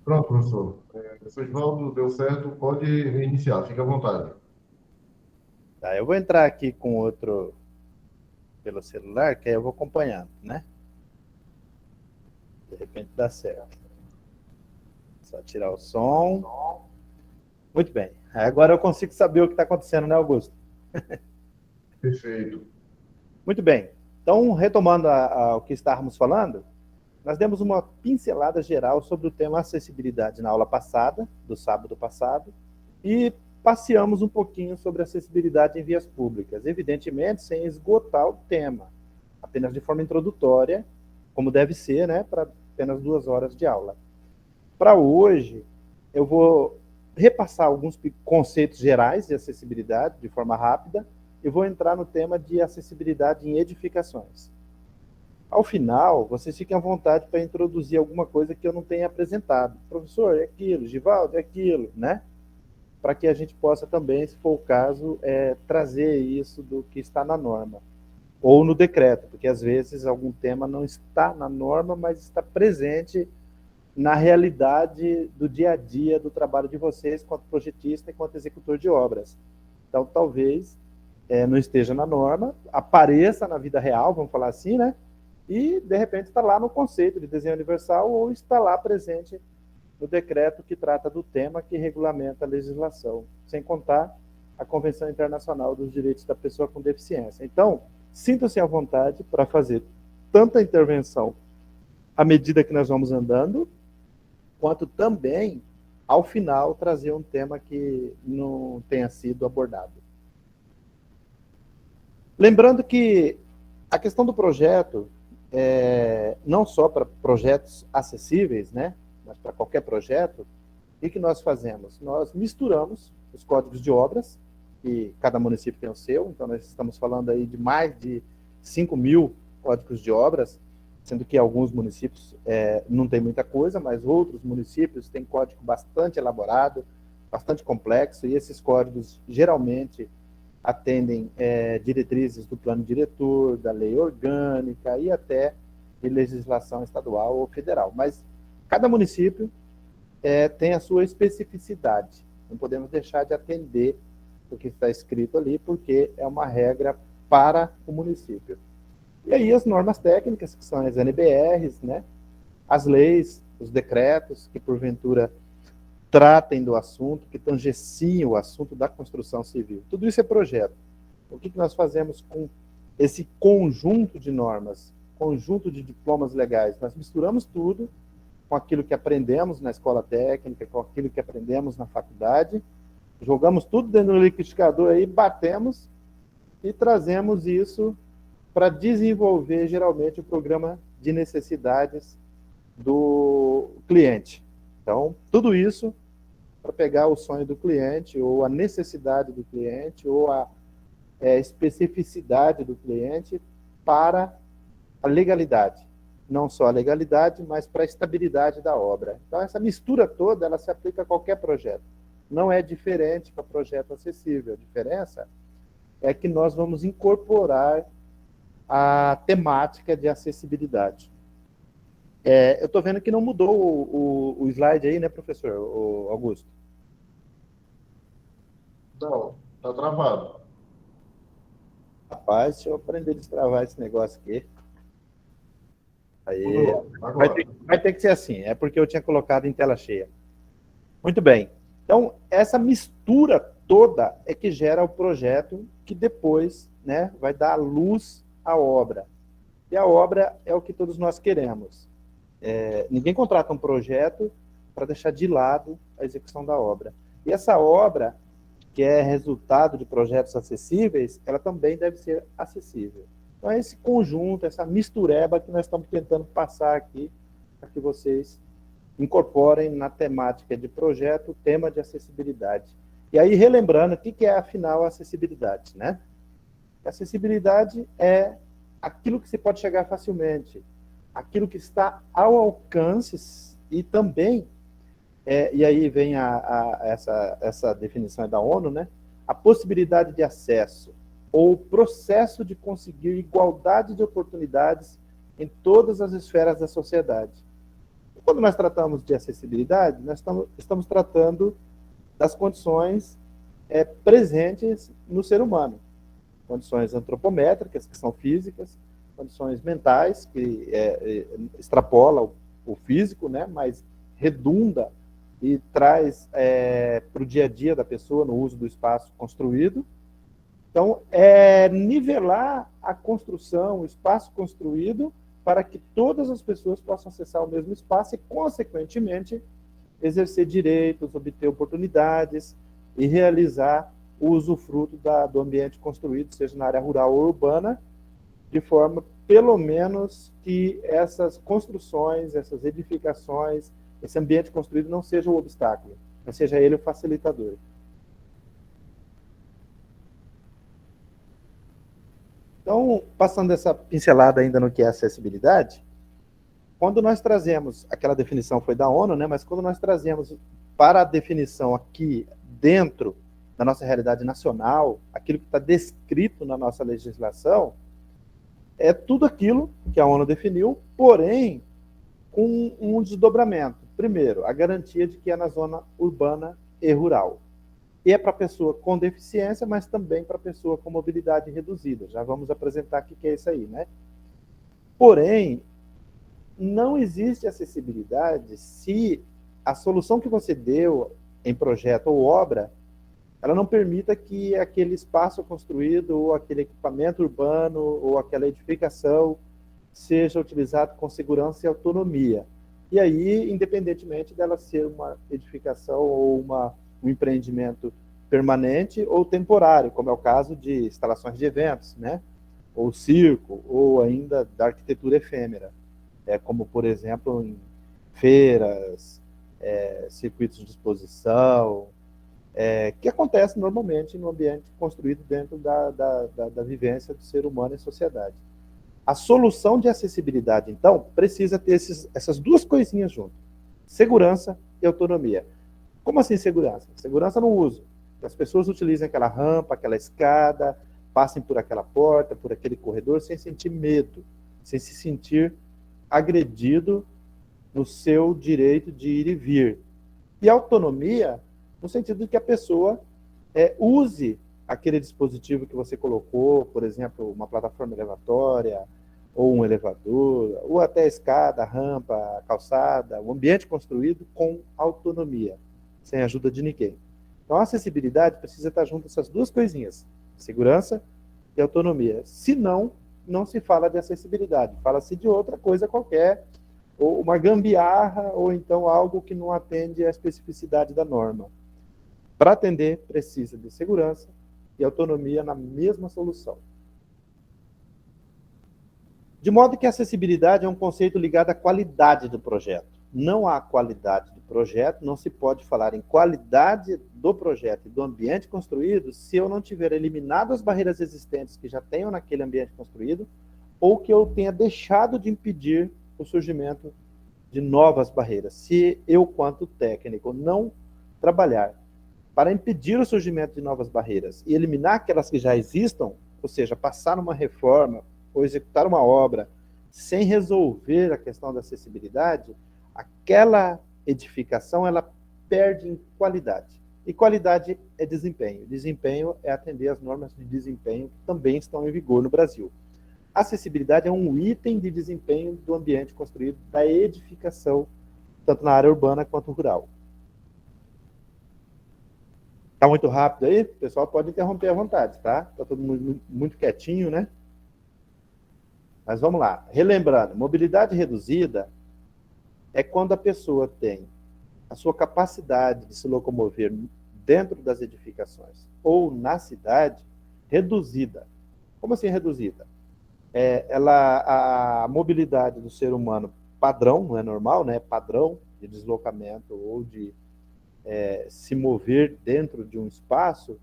Pronto, professor. Professor Osvaldo, deu certo, pode iniciar, fique à vontade. Tá, eu vou entrar aqui com outro pelo celular, que aí eu vou acompanhando, né? De repente dá certo. Só tirar o som. Muito bem. Agora eu consigo saber o que está acontecendo, né, Augusto? Perfeito. Muito bem. Então, retomando o que estávamos falando, nós demos uma pincelada geral sobre o tema acessibilidade na aula passada, do sábado passado, e passeamos um pouquinho sobre acessibilidade em vias públicas, evidentemente sem esgotar o tema, apenas de forma introdutória, como deve ser, né, para apenas 2 horas de aula. Para hoje, eu vou repassar alguns conceitos gerais de acessibilidade de forma rápida e vou entrar no tema de acessibilidade em edificações. Ao final, vocês fiquem à vontade para introduzir alguma coisa que eu não tenha apresentado. Professor, é aquilo, Givaldo, é aquilo, né? Para que a gente possa também, se for o caso, trazer isso do que está na norma. Ou no decreto, porque às vezes algum tema não está na norma, mas está presente na realidade do dia a dia do trabalho de vocês, quanto projetista e quanto executor de obras. Então, talvez não esteja na norma, apareça na vida real, vamos falar assim, né? E, de repente, está lá no conceito de desenho universal ou está lá presente no decreto que trata do tema que regulamenta a legislação, sem contar a Convenção Internacional dos Direitos da Pessoa com Deficiência. Então, sinta-se à vontade para fazer tanta intervenção à medida que nós vamos andando, quanto também, ao final, trazer um tema que não tenha sido abordado. Lembrando que a questão do projeto, não só para projetos acessíveis, né, mas para qualquer projeto, o que nós fazemos? Nós misturamos os códigos de obras, que cada município tem o seu, então nós estamos falando aí de mais de 5.000 códigos de obras, sendo que alguns municípios não tem muita coisa, mas outros municípios têm código bastante elaborado, bastante complexo, e esses códigos geralmente atendem diretrizes do plano diretor, da lei orgânica e até de legislação estadual ou federal. Mas cada município tem a sua especificidade. Não podemos deixar de atender o que está escrito ali, porque é uma regra para o município. E aí as normas técnicas, que são as NBRs, né? As leis, os decretos, que porventura tratem do assunto, que tangenciem o assunto da construção civil. Tudo isso é projeto. O que nós fazemos com esse conjunto de normas, conjunto de diplomas legais? Nós misturamos tudo com aquilo que aprendemos na escola técnica, com aquilo que aprendemos na faculdade, jogamos tudo dentro do liquidificador aí, batemos e trazemos isso para desenvolver geralmente o programa de necessidades do cliente. Então, tudo isso para pegar o sonho do cliente, ou a necessidade do cliente, ou a especificidade do cliente para a legalidade. Não só a legalidade, mas para a estabilidade da obra. Então, essa mistura toda, ela se aplica a qualquer projeto. Não é diferente para projeto acessível. A diferença é que nós vamos incorporar a temática de acessibilidade. Eu estou vendo que não mudou o slide aí, né, professor o Augusto? Não, está travado. Rapaz, deixa eu aprender a destravar esse negócio aqui. Aí, Mudou, agora. vai ter que ser assim, é porque eu tinha colocado em tela cheia. Muito bem. Então, essa mistura toda é que gera o projeto que depois, né, vai dar luz à obra. E a obra é o que todos nós queremos. Ninguém contrata um projeto para deixar de lado a execução da obra. E essa obra, que é resultado de projetos acessíveis, ela também deve ser acessível. Então, é esse conjunto, essa mistureba que nós estamos tentando passar aqui, para que vocês incorporem na temática de projeto o tema de acessibilidade. E aí, relembrando, o que é, afinal, a acessibilidade, né? A acessibilidade é aquilo que se pode chegar facilmente, aquilo que está ao alcance e também, e aí vem essa definição da ONU, né? A possibilidade de acesso ou processo de conseguir igualdade de oportunidades em todas as esferas da sociedade. quando nós tratamos de acessibilidade, nós estamos tratando das condições presentes no ser humano. Condições antropométricas, que são físicas, condições mentais, que extrapola o físico, né, mas redunda e traz para o dia a dia da pessoa no uso do espaço construído. Então, nivelar a construção, o espaço construído, para que todas as pessoas possam acessar o mesmo espaço e, consequentemente, exercer direitos, obter oportunidades e realizar o usufruto do ambiente construído, seja na área rural ou urbana, de forma, pelo menos, que essas construções, essas edificações, esse ambiente construído não seja o obstáculo, mas seja ele o facilitador. Então, passando essa pincelada ainda no que é acessibilidade, quando nós trazemos, aquela definição foi da ONU, né, mas quando nós trazemos para a definição aqui dentro da nossa realidade nacional, aquilo que está descrito na nossa legislação, é tudo aquilo que a ONU definiu, porém, com um desdobramento. Primeiro, a garantia de que é na zona urbana e rural. E é para pessoa com deficiência, mas também para pessoa com mobilidade reduzida. Já vamos apresentar o que é isso aí, né? Porém, não existe acessibilidade se a solução que você deu em projeto ou obra, ela não permita que aquele espaço construído, ou aquele equipamento urbano, ou aquela edificação seja utilizado com segurança e autonomia. E aí, independentemente dela ser uma edificação ou um empreendimento permanente ou temporário, como é o caso de instalações de eventos, né? Ou circo, ou ainda da arquitetura efêmera, como, por exemplo, em feiras, circuitos de exposição, que acontece normalmente no ambiente construído dentro da vivência do ser humano em sociedade. A solução de acessibilidade, então, precisa ter essas duas coisinhas juntas: segurança e autonomia. Como assim segurança? Segurança no uso. Que as pessoas utilizem aquela rampa, aquela escada, passem por aquela porta, por aquele corredor, sem sentir medo, sem se sentir agredido no seu direito de ir e vir. E autonomia, no sentido de que a pessoa use aquele dispositivo que você colocou, por exemplo, uma plataforma elevatória, ou um elevador, ou até a escada, a rampa, a calçada, o ambiente construído com autonomia, sem ajuda de ninguém. Então, a acessibilidade precisa estar junto essas duas coisinhas: segurança e autonomia. Senão, não se fala de acessibilidade, fala-se de outra coisa qualquer, ou uma gambiarra, ou então algo que não atende à especificidade da norma. Para atender, precisa de segurança e autonomia na mesma solução. De modo que a acessibilidade é um conceito ligado à qualidade do projeto. Não há qualidade do projeto, não se pode falar em qualidade do projeto e do ambiente construído se eu não tiver eliminado as barreiras existentes que já tenho naquele ambiente construído, ou que eu tenha deixado de impedir o surgimento de novas barreiras. Se eu, quanto técnico, não trabalhar para impedir o surgimento de novas barreiras e eliminar aquelas que já existam, ou seja, passar uma reforma ou executar uma obra sem resolver a questão da acessibilidade, aquela edificação ela perde em qualidade. E qualidade é desempenho. Desempenho é atender às normas de desempenho que também estão em vigor no Brasil. Acessibilidade é um item de desempenho do ambiente construído, da edificação, tanto na área urbana quanto rural. Está muito rápido aí? O pessoal pode interromper à vontade, tá? Está todo mundo muito quietinho, né? Mas vamos lá. Relembrando, mobilidade reduzida é quando a pessoa tem a sua capacidade de se locomover dentro das edificações ou na cidade reduzida. Como assim reduzida? A mobilidade do ser humano padrão, não é normal, né? Padrão de deslocamento ou de se mover dentro de um espaço,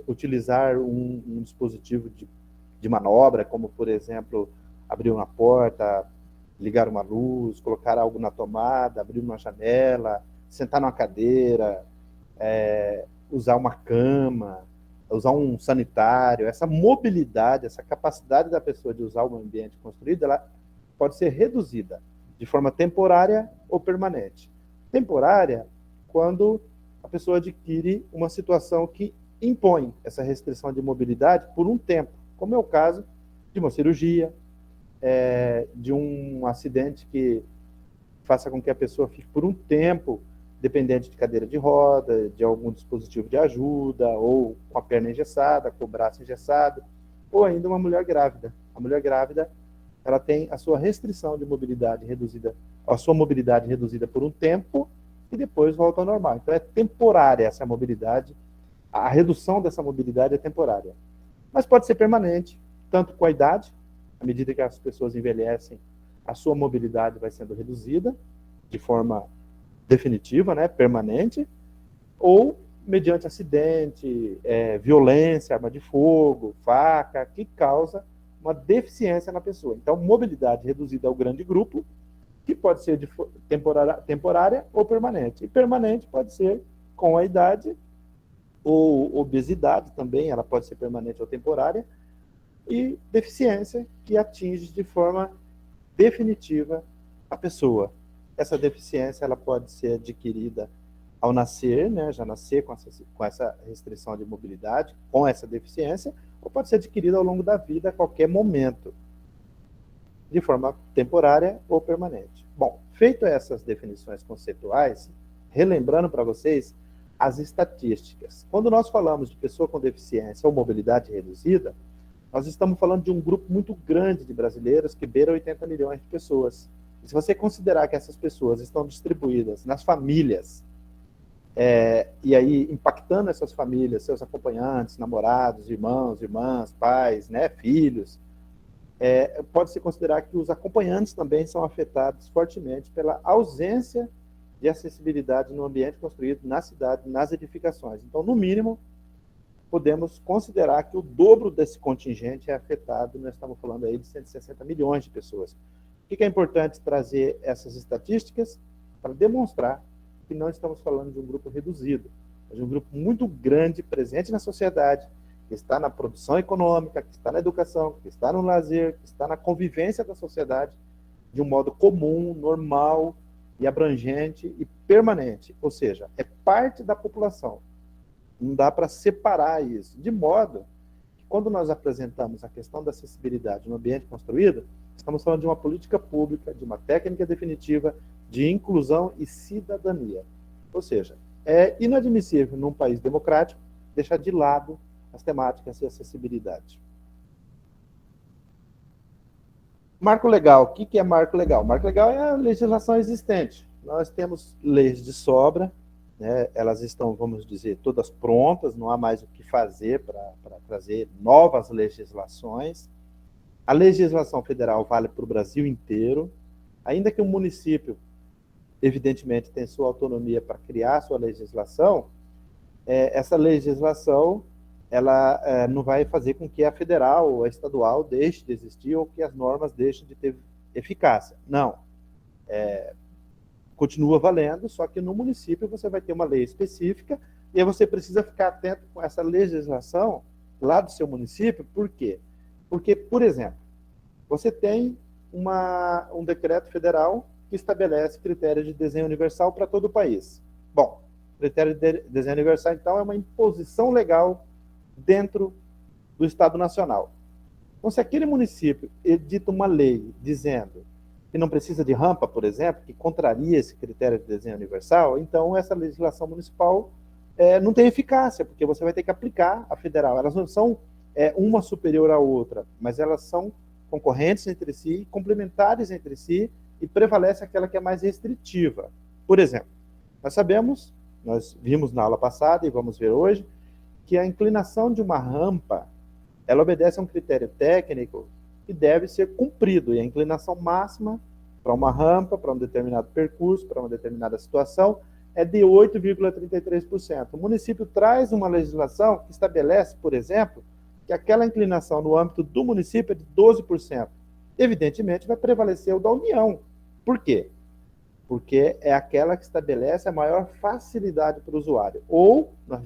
utilizar um dispositivo de manobra, como, por exemplo, abrir uma porta, ligar uma luz, colocar algo na tomada, abrir uma janela, sentar numa cadeira, usar uma cama, usar um sanitário. Essa mobilidade, essa capacidade da pessoa de usar o ambiente construído, ela pode ser reduzida de forma temporária ou permanente. Temporária, quando a pessoa adquire uma situação que impõe essa restrição de mobilidade por um tempo, como é o caso de uma cirurgia, de um acidente que faça com que a pessoa fique por um tempo dependente de cadeira de roda, de algum dispositivo de ajuda, ou com a perna engessada, com o braço engessado, ou ainda uma mulher grávida. A mulher grávida, ela tem a sua restrição de mobilidade reduzida, a sua mobilidade reduzida por um tempo e depois volta ao normal. Então é temporária essa mobilidade, a redução dessa mobilidade é temporária. Mas pode ser permanente, tanto com a idade, à medida que as pessoas envelhecem, a sua mobilidade vai sendo reduzida de forma definitiva, né, permanente, ou mediante acidente, violência, arma de fogo, faca, que causa uma deficiência na pessoa. Então, mobilidade reduzida ao grande grupo, que pode ser de temporária ou permanente. E permanente pode ser com a idade, ou obesidade também, ela pode ser permanente ou temporária, e deficiência que atinge de forma definitiva a pessoa. Essa deficiência ela pode ser adquirida ao nascer, né, já nascer com essa restrição de mobilidade, com essa deficiência, ou pode ser adquirida ao longo da vida, a qualquer momento, de forma temporária ou permanente. Bom, feito essas definições conceituais, relembrando para vocês as estatísticas. Quando nós falamos de pessoa com deficiência ou mobilidade reduzida, nós estamos falando de um grupo muito grande de brasileiros que beira 80 milhões de pessoas. E se você considerar que essas pessoas estão distribuídas nas famílias, e aí impactando essas famílias, seus acompanhantes, namorados, irmãos, irmãs, pais, né, filhos, pode-se considerar que os acompanhantes também são afetados fortemente pela ausência de acessibilidade no ambiente construído na cidade, nas edificações. Então, no mínimo, podemos considerar que o dobro desse contingente é afetado, nós estamos falando aí de 160 milhões de pessoas. Por que é importante trazer essas estatísticas? Para demonstrar que não estamos falando de um grupo reduzido, mas de um grupo muito grande, presente na sociedade, que está na produção econômica, que está na educação, que está no lazer, que está na convivência da sociedade de um modo comum, normal e abrangente e permanente. Ou seja, é parte da população. Não dá para separar isso. De modo que, quando nós apresentamos a questão da acessibilidade no ambiente construído, estamos falando de uma política pública, de uma técnica definitiva de inclusão e cidadania. Ou seja, é inadmissível num país democrático deixar de lado as temáticas de acessibilidade. Marco legal. O que é marco legal? Marco legal é a legislação existente. Nós temos leis de sobra, né? Elas estão, vamos dizer, todas prontas, não há mais o que fazer para trazer novas legislações. A legislação federal vale para o Brasil inteiro, ainda que o município, evidentemente, tenha sua autonomia para criar sua legislação, essa legislação ela não vai fazer com que a federal ou a estadual deixe de existir ou que as normas deixem de ter eficácia. Não. Continua valendo, só que no município você vai ter uma lei específica e aí você precisa ficar atento com essa legislação lá do seu município. Por quê? Porque, por exemplo, você tem um decreto federal que estabelece critérios de desenho universal para todo o país. Bom, critério de desenho universal, então, é uma imposição legal dentro do Estado Nacional. Então, se aquele município edita uma lei dizendo que não precisa de rampa, por exemplo, que contraria esse critério de desenho universal, então essa legislação municipal não tem eficácia, porque você vai ter que aplicar a federal. Elas não são uma superior à outra, mas elas são concorrentes entre si, complementares entre si, e prevalece aquela que é mais restritiva. Por exemplo, nós vimos na aula passada e vamos ver hoje, que a inclinação de uma rampa, ela obedece a um critério técnico que deve ser cumprido, e a inclinação máxima para uma rampa, para um determinado percurso, para uma determinada situação, é de 8,33%. O município traz uma legislação que estabelece, por exemplo, que aquela inclinação no âmbito do município é de 12%. Evidentemente, vai prevalecer o da União. Por quê? Porque é aquela que estabelece a maior facilidade para o usuário. Ou, nós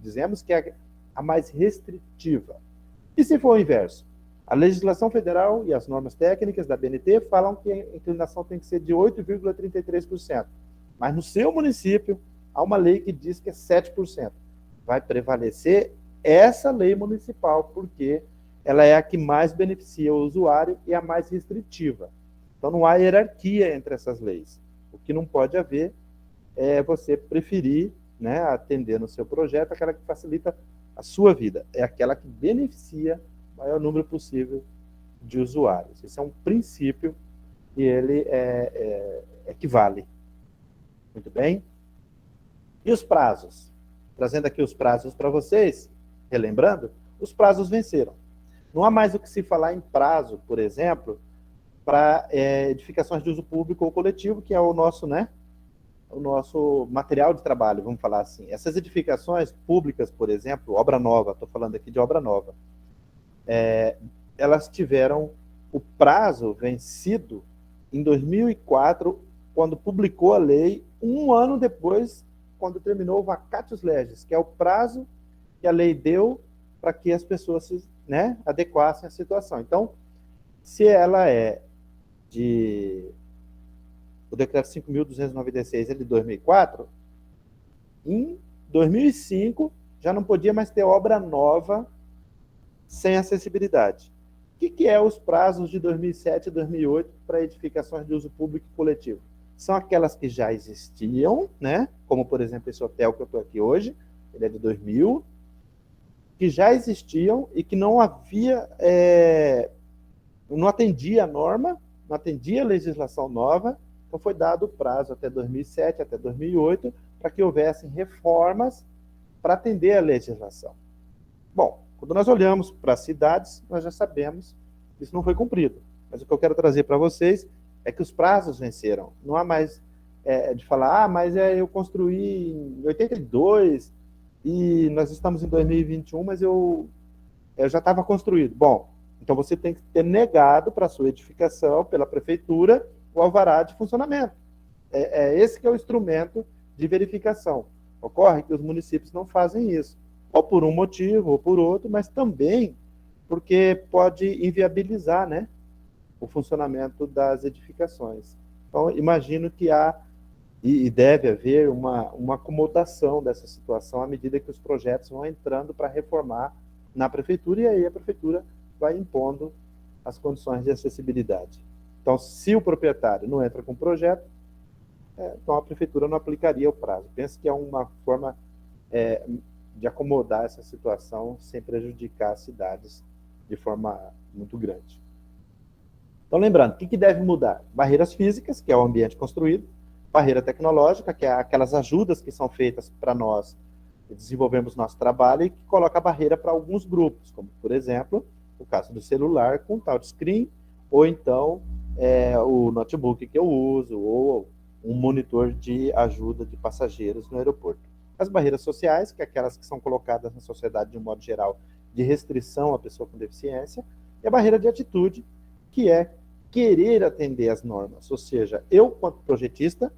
dizemos que é a mais restritiva. E se for o inverso? A legislação federal e as normas técnicas da BNT falam que a inclinação tem que ser de 8,33%. Mas no seu município, há uma lei que diz que é 7%. Vai prevalecer essa lei municipal, porque ela é a que mais beneficia o usuário e a mais restritiva. Então, não há hierarquia entre essas leis. O que não pode haver é você preferir, né, atender no seu projeto aquela que facilita a sua vida. É aquela que beneficia o maior número possível de usuários. Esse é um princípio e ele equivale. Muito bem? E os prazos? Trazendo aqui os prazos para vocês, relembrando, os prazos venceram. Não há mais o que se falar em prazo, por exemplo, para edificações de uso público ou coletivo, que é o nosso, né, o nosso material de trabalho, vamos falar assim. Essas edificações públicas, por exemplo, obra nova, estou falando aqui de obra nova, elas tiveram o prazo vencido em 2004, quando publicou a lei, um ano depois, quando terminou o vacatius legis, que é o prazo que a lei deu para que as pessoas se, né, adequassem à situação. Então, se ela o decreto 5.296 é de 2004, em 2005 já não podia mais ter obra nova sem acessibilidade. O que é os prazos de 2007 e 2008 para edificações de uso público e coletivo? São aquelas que já existiam, né? Como, por exemplo, esse hotel que eu estou aqui hoje, ele é de 2000, que já existiam e que não havia, não atendia a norma, não atendia a legislação nova. Então foi dado o prazo até 2007, até 2008, para que houvessem reformas para atender a legislação. Bom, quando nós olhamos para as cidades, nós já sabemos que isso não foi cumprido. Mas o que eu quero trazer para vocês é que os prazos venceram. Não há mais de falar, mas eu construí em 82 e nós estamos em 2021, mas eu já estava construído. Bom, então você tem que ter negado para a sua edificação, pela prefeitura, o alvará de funcionamento. Esse que é o instrumento de verificação. Ocorre que os municípios não fazem isso, ou por um motivo, ou por outro, mas também porque pode inviabilizar, né, o funcionamento das edificações. Então, imagino que há e deve haver uma acomodação dessa situação à medida que os projetos vão entrando para reformar na prefeitura, e aí a prefeitura vai impondo as condições de acessibilidade. Então, se o proprietário não entra com o projeto, então a prefeitura não aplicaria o prazo. Penso que é uma forma de acomodar essa situação sem prejudicar as cidades de forma muito grande. Então, lembrando, o que deve mudar? Barreiras físicas, que é o ambiente construído, barreira tecnológica, que é aquelas ajudas que são feitas para nós desenvolvermos nosso trabalho e que coloca a barreira para alguns grupos, como, por exemplo, o caso do celular com touchscreen, ou então o notebook que eu uso, ou um monitor de ajuda de passageiros no aeroporto. As barreiras sociais, que é aquelas que são colocadas na sociedade de um modo geral de restrição à pessoa com deficiência, e a barreira de atitude, que é querer atender às normas, ou seja, eu, quanto projetista,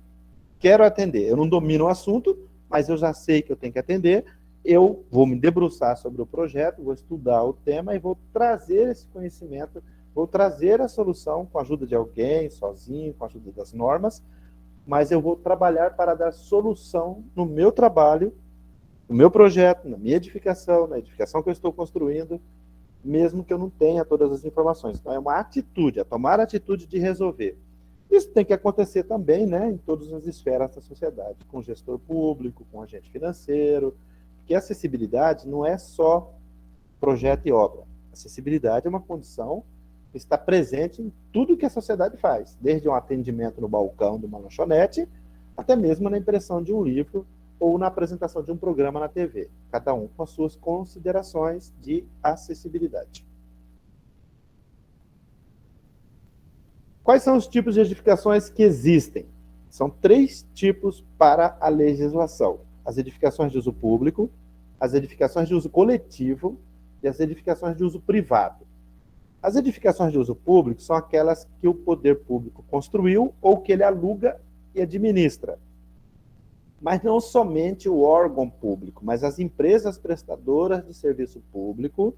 quero atender. Eu não domino o assunto, mas eu já sei que eu tenho que atender, eu vou me debruçar sobre o projeto, vou estudar o tema e vou trazer esse conhecimento, vou trazer a solução com a ajuda de alguém, sozinho, com a ajuda das normas, mas eu vou trabalhar para dar solução no meu trabalho, no meu projeto, na minha edificação, na edificação que eu estou construindo, mesmo que eu não tenha todas as informações. Então, é uma atitude, é tomar a atitude de resolver. Isso tem que acontecer também, né, em todas as esferas da sociedade, com o gestor público, com o agente financeiro, porque a acessibilidade não é só projeto e obra. Acessibilidade é uma condição que está presente em tudo que a sociedade faz, desde um atendimento no balcão de uma lanchonete, até mesmo na impressão de um livro ou na apresentação de um programa na TV, cada um com as suas considerações de acessibilidade. Quais são os tipos de edificações que existem? São 3 tipos para a legislação: as edificações de uso público, as edificações de uso coletivo e as edificações de uso privado. As edificações de uso público são aquelas que o poder público construiu ou que ele aluga e administra. Mas não somente o órgão público, mas as empresas prestadoras de serviço público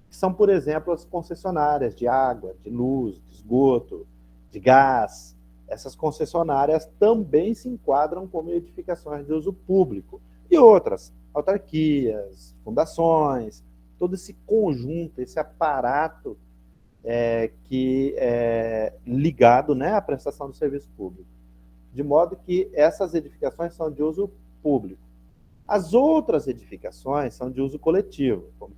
que são, por exemplo, as concessionárias de água, de luz, de esgoto, de gás. Essas concessionárias também se enquadram como edificações de uso público. E outras, autarquias, fundações, todo esse conjunto, esse aparato que é ligado, né, à prestação do serviço público. De modo que essas edificações são de uso público. As outras edificações são de uso coletivo, como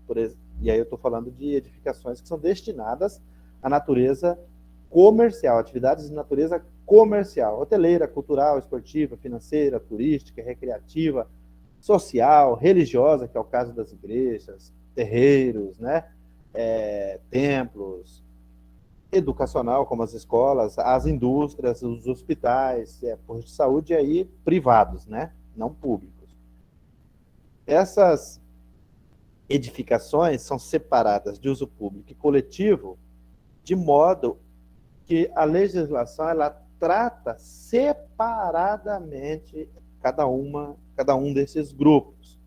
e aí eu estou falando de edificações que são destinadas à natureza comercial, atividades de natureza comercial, hoteleira, cultural, esportiva, financeira, turística, recreativa, social, religiosa, que é o caso das igrejas, terreiros, né? Templos, educacional, como as escolas, as indústrias, os hospitais, postos de saúde aí privados, né? Não públicos. Essas edificações são separadas de uso público e coletivo, de modo que a legislação ela trata separadamente cada um desses grupos.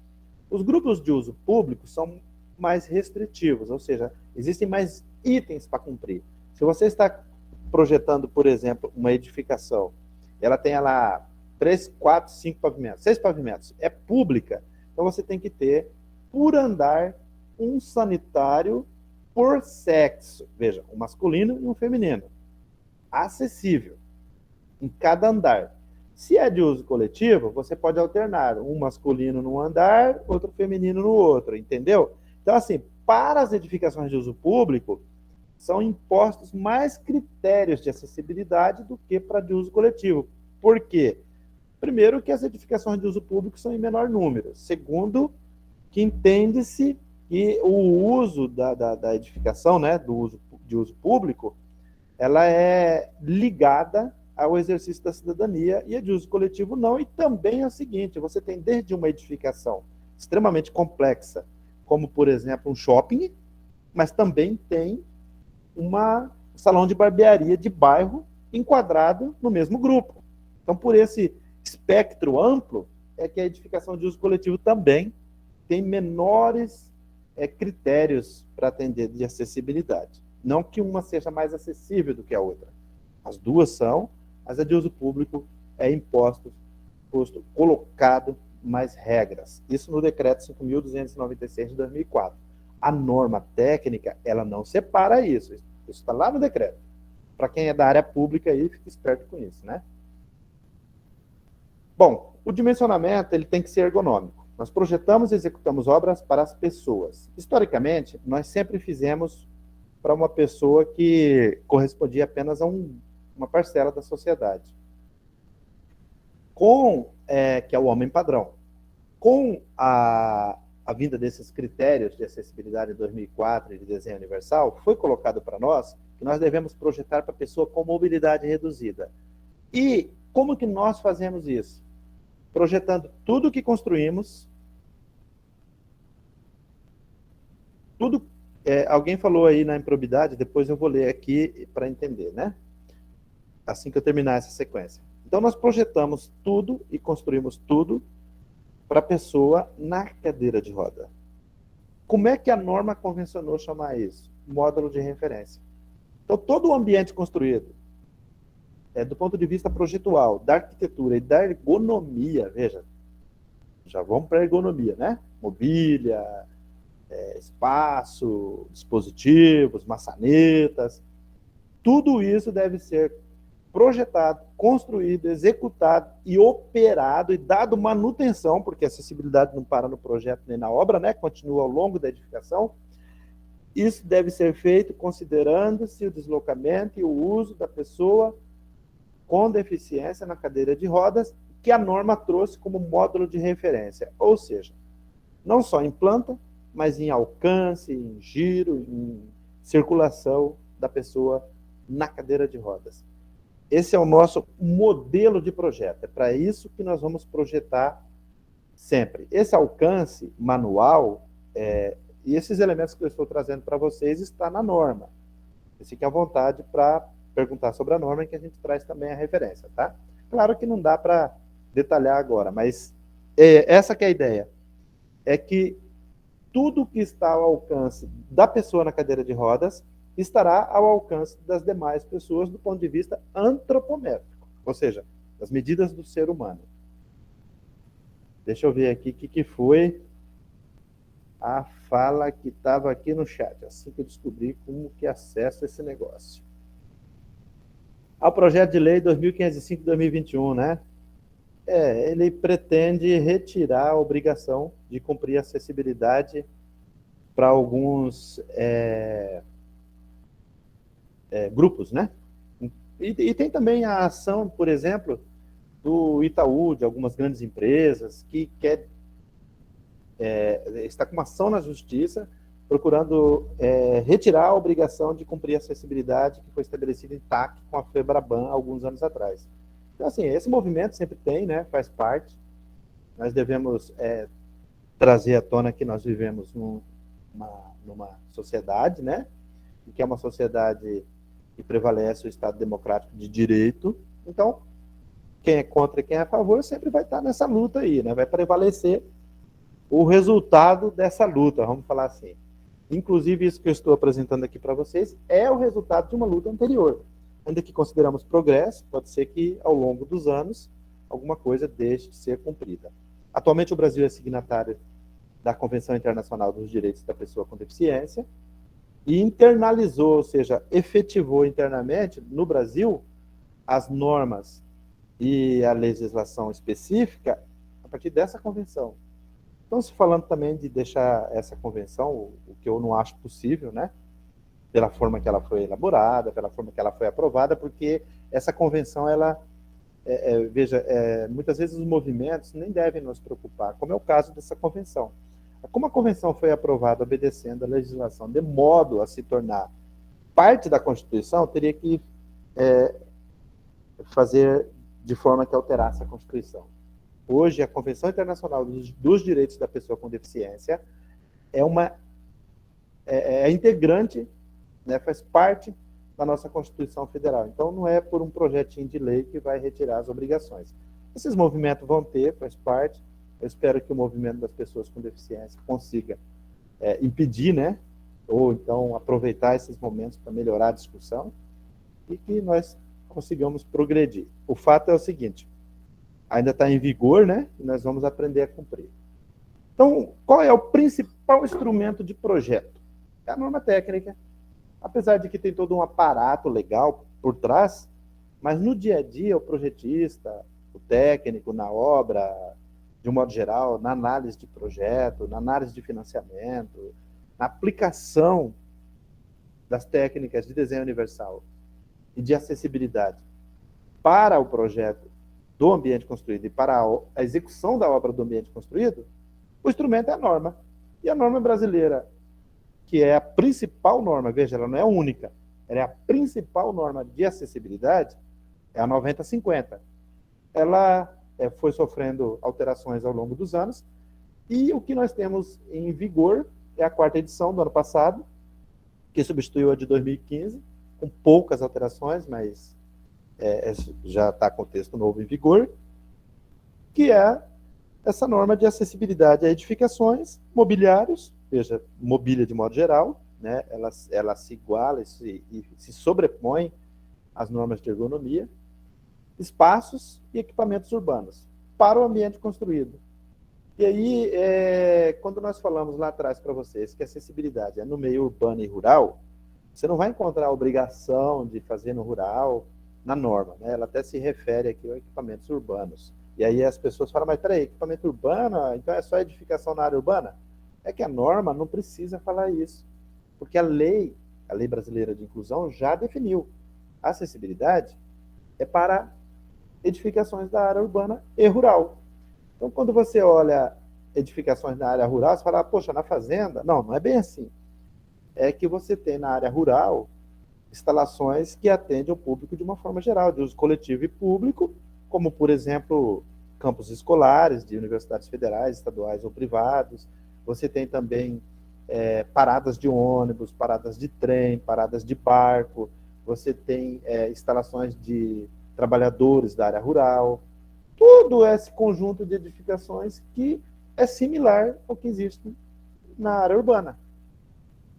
Os grupos de uso público são mais restritivos, ou seja, existem mais itens para cumprir. Se você está projetando, por exemplo, uma edificação, ela tem lá 3, 4, 5 pavimentos, 6 pavimentos, é pública, então você tem que ter, por andar, um sanitário por sexo. Veja, um masculino e um feminino. Acessível em cada andar. Se é de uso coletivo, você pode alternar um masculino num andar, outro feminino no outro, entendeu? Então, assim, para as edificações de uso público, são impostos mais critérios de acessibilidade do que para de uso coletivo. Por quê? Primeiro, que as edificações de uso público são em menor número. Segundo, que entende-se que o uso da edificação, né, de uso público, ela é ligada ao exercício da cidadania e a de uso coletivo não. E também é o seguinte, você tem desde uma edificação extremamente complexa, como, por exemplo, um shopping, mas também tem um salão de barbearia de bairro enquadrado no mesmo grupo. Então, por esse espectro amplo, é que a edificação de uso coletivo também tem menores critérios para atender de acessibilidade. Não que uma seja mais acessível do que a outra. As duas são, mas a de uso público é colocado mais regras. Isso no decreto 5.296 de 2004. A norma técnica, ela não separa isso. Isso está lá no decreto. Para quem é da área pública aí, fica esperto com isso, né? Bom, o dimensionamento ele tem que ser ergonômico. Nós projetamos e executamos obras para as pessoas. Historicamente, nós sempre fizemos para uma pessoa que correspondia apenas a uma parcela da sociedade. Que é o homem padrão. Com a vinda desses critérios de acessibilidade em 2004 e de desenho universal, foi colocado para nós que nós devemos projetar para a pessoa com mobilidade reduzida. E como que nós fazemos isso? Projetando tudo que construímos, alguém falou aí na improbidade, depois eu vou ler aqui para entender, né? Assim que eu terminar essa sequência. Então, nós projetamos tudo e construímos tudo para a pessoa na cadeira de roda. Como é que a norma convencionou chamar isso? Módulo de referência. Então, todo o ambiente construído, do ponto de vista projetual, da arquitetura e da ergonomia, veja, já vamos para a ergonomia, né? Mobília, espaço, dispositivos, maçanetas, tudo isso deve ser projetado, construído, executado e operado e dado manutenção, porque a acessibilidade não para no projeto nem na obra, né? Continua ao longo da edificação. Isso deve ser feito considerando-se o deslocamento e o uso da pessoa com deficiência na cadeira de rodas, que a norma trouxe como módulo de referência. Ou seja, não só em planta, mas em alcance, em giro, em circulação da pessoa na cadeira de rodas. Esse é o nosso modelo de projeto. É para isso que nós vamos projetar sempre. Esse alcance manual, e esses elementos que eu estou trazendo para vocês, está na norma. Fique à vontade para perguntar sobre a norma, que a gente traz também a referência, tá? Claro que não dá para detalhar agora, mas essa que é a ideia. É que tudo que está ao alcance da pessoa na cadeira de rodas estará ao alcance das demais pessoas do ponto de vista antropométrico, ou seja, das medidas do ser humano. Deixa eu ver aqui o que foi a fala que estava aqui no chat, assim que eu descobri como que acesso esse negócio. Ao projeto de lei 2505/2021, né? Ele pretende retirar a obrigação de cumprir acessibilidade para alguns grupos, né? E tem também a ação, por exemplo, do Itaú, de algumas grandes empresas, que está com uma ação na justiça procurando retirar a obrigação de cumprir a acessibilidade que foi estabelecida em TAC com a FEBRABAN alguns anos atrás. Então, assim, esse movimento sempre tem, né? Faz parte. Nós devemos trazer à tona que nós vivemos numa sociedade, né? E que é uma sociedade que prevalece o Estado democrático de direito. Então, quem é contra e quem é a favor sempre vai estar nessa luta aí, né? Vai prevalecer o resultado dessa luta, vamos falar assim. Inclusive, isso que eu estou apresentando aqui para vocês é o resultado de uma luta anterior. Ainda que consideramos progresso, pode ser que, ao longo dos anos, alguma coisa deixe de ser cumprida. Atualmente, o Brasil é signatário da Convenção Internacional dos Direitos da Pessoa com Deficiência e internalizou, ou seja, efetivou internamente, no Brasil, as normas e a legislação específica a partir dessa convenção. Então, se falando também de deixar essa convenção, o que eu não acho possível, né? Pela forma que ela foi elaborada, pela forma que ela foi aprovada, porque essa convenção, ela, veja, muitas vezes os movimentos nem devem nos preocupar, como é o caso dessa convenção. Como a convenção foi aprovada obedecendo a legislação de modo a se tornar parte da Constituição, teria que fazer de forma que alterasse a Constituição. Hoje, a Convenção Internacional dos Direitos da Pessoa com Deficiência é integrante, né, faz parte da nossa Constituição Federal. Então, não é por um projetinho de lei que vai retirar as obrigações. Esses movimentos vão ter, faz parte. Eu espero que o movimento das pessoas com deficiência consiga impedir, né, ou então aproveitar esses momentos para melhorar a discussão e que nós consigamos progredir. O fato é o seguinte: ainda está em vigor, né? E nós vamos aprender a cumprir. Então, qual é o principal instrumento de projeto? É a norma técnica. Apesar de que tem todo um aparato legal por trás, mas no dia a dia, o projetista, o técnico, na obra, de um modo geral, na análise de projeto, na análise de financiamento, na aplicação das técnicas de desenho universal e de acessibilidade para o projeto do ambiente construído e para a execução da obra do ambiente construído, o instrumento é a norma. E a norma brasileira, que é a principal norma, veja, ela não é a única, ela é a principal norma de acessibilidade, é a 9050. Ela foi sofrendo alterações ao longo dos anos, e o que nós temos em vigor é a 4ª edição do ano passado, que substituiu a de 2015, com poucas alterações, mas já está com o texto novo em vigor, que é essa norma de acessibilidade a edificações, mobiliários, veja, mobília de modo geral, né, ela se iguala e se sobrepõe às normas de ergonomia, espaços e equipamentos urbanos para o ambiente construído. E aí, quando nós falamos lá atrás para vocês que a acessibilidade é no meio urbano e rural, você não vai encontrar a obrigação de fazer no rural na norma, né? Ela até se refere aqui a equipamentos urbanos. E aí as pessoas falam, mas peraí, equipamento urbano, então é só edificação na área urbana? É que a norma não precisa falar isso, porque a lei brasileira de inclusão já definiu. A acessibilidade é para edificações da área urbana e rural. Então, quando você olha edificações na área rural, você fala, poxa, na fazenda? Não, não é bem assim. É que você tem na área rural instalações que atendem o público de uma forma geral, de uso coletivo e público, como, por exemplo, campos escolares de universidades federais, estaduais ou privados. Você tem também paradas de ônibus, paradas de trem, paradas de barco. Você tem instalações de trabalhadores da área rural. Todo esse conjunto de edificações que é similar ao que existe na área urbana.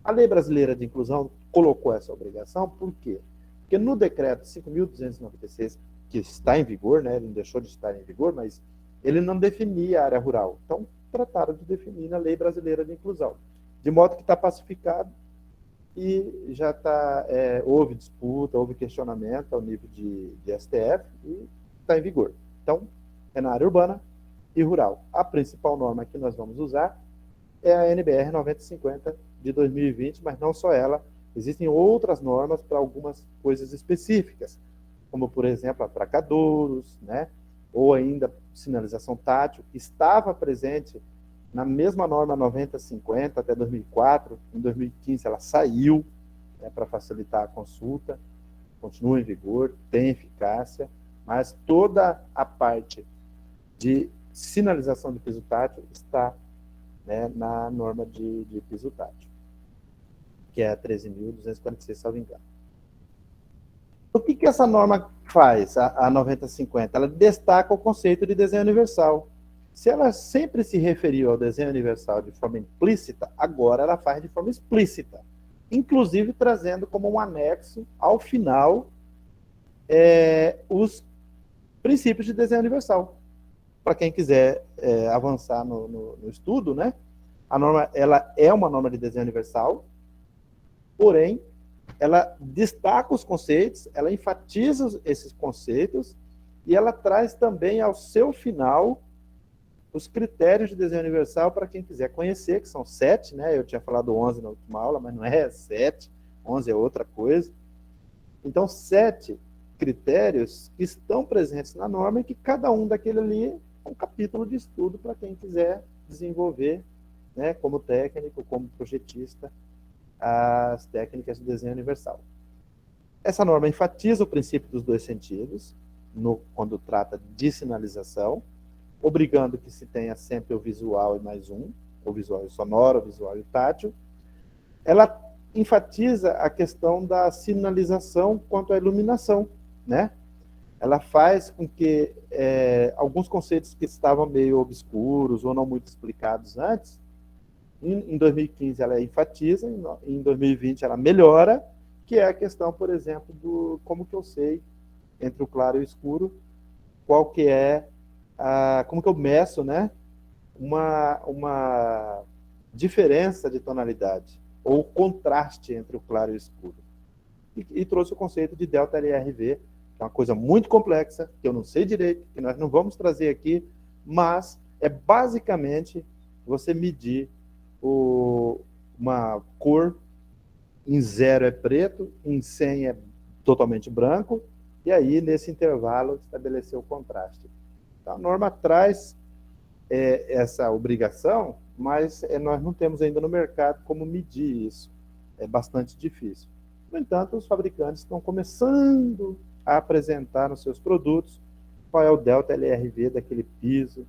A Lei Brasileira de Inclusão colocou essa obrigação, por quê? Porque no decreto 5.296, que está em vigor, né, ele não deixou de estar em vigor, mas ele não definia a área rural. Então, trataram de definir na Lei Brasileira de Inclusão. De modo que está pacificado e já está, houve disputa, houve questionamento ao nível de STF e está em vigor. Então, é na área urbana e rural. A principal norma que nós vamos usar é a NBR 9050 de 2020, mas não só ela, existem outras normas para algumas coisas específicas, como, por exemplo, atracadouros, né? Ou ainda sinalização tátil, que estava presente na mesma norma 9050 até 2004, em 2015 ela saiu, né, para facilitar a consulta, continua em vigor, tem eficácia, mas toda a parte de sinalização de piso tátil está, né, na norma de piso tátil, que é a 13.246, salvo engano. O que essa norma faz, a 9050? Ela destaca o conceito de desenho universal. Se ela sempre se referiu ao desenho universal de forma implícita, agora ela faz de forma explícita, inclusive trazendo como um anexo, ao final, os princípios de desenho universal. Para quem quiser avançar no estudo, né? A norma, ela é uma norma de desenho universal, porém, ela destaca os conceitos, ela enfatiza esses conceitos e ela traz também ao seu final os critérios de desenho universal para quem quiser conhecer, que são 7, né? Eu tinha falado 11 na última aula, mas não é 7, 11 é outra coisa. Então, 7 critérios que estão presentes na norma e que cada um daquele ali é um capítulo de estudo para quem quiser desenvolver, né, como técnico, como projetista, as técnicas de desenho universal. Essa norma enfatiza o princípio dos dois sentidos, quando trata de sinalização, obrigando que se tenha sempre o visual e mais um, o visual e o sonoro, o visual e o tátil. Ela enfatiza a questão da sinalização quanto à iluminação, né? Ela faz com que alguns conceitos que estavam meio obscuros ou não muito explicados antes, em 2015 ela enfatiza, em 2020 ela melhora, que é a questão, por exemplo, do como que eu sei, entre o claro e o escuro, qual que é, como que eu meço, né, uma diferença de tonalidade, ou contraste entre o claro e o escuro. E trouxe o conceito de delta LRV, que é uma coisa muito complexa, que eu não sei direito, que nós não vamos trazer aqui, mas é basicamente você medir uma cor, em 0 é preto, em 100 é totalmente branco, e aí, nesse intervalo, estabelecer o contraste. Então, a norma traz essa obrigação, mas nós não temos ainda no mercado como medir isso. É bastante difícil. No entanto, os fabricantes estão começando a apresentar nos seus produtos qual é o delta LRV daquele piso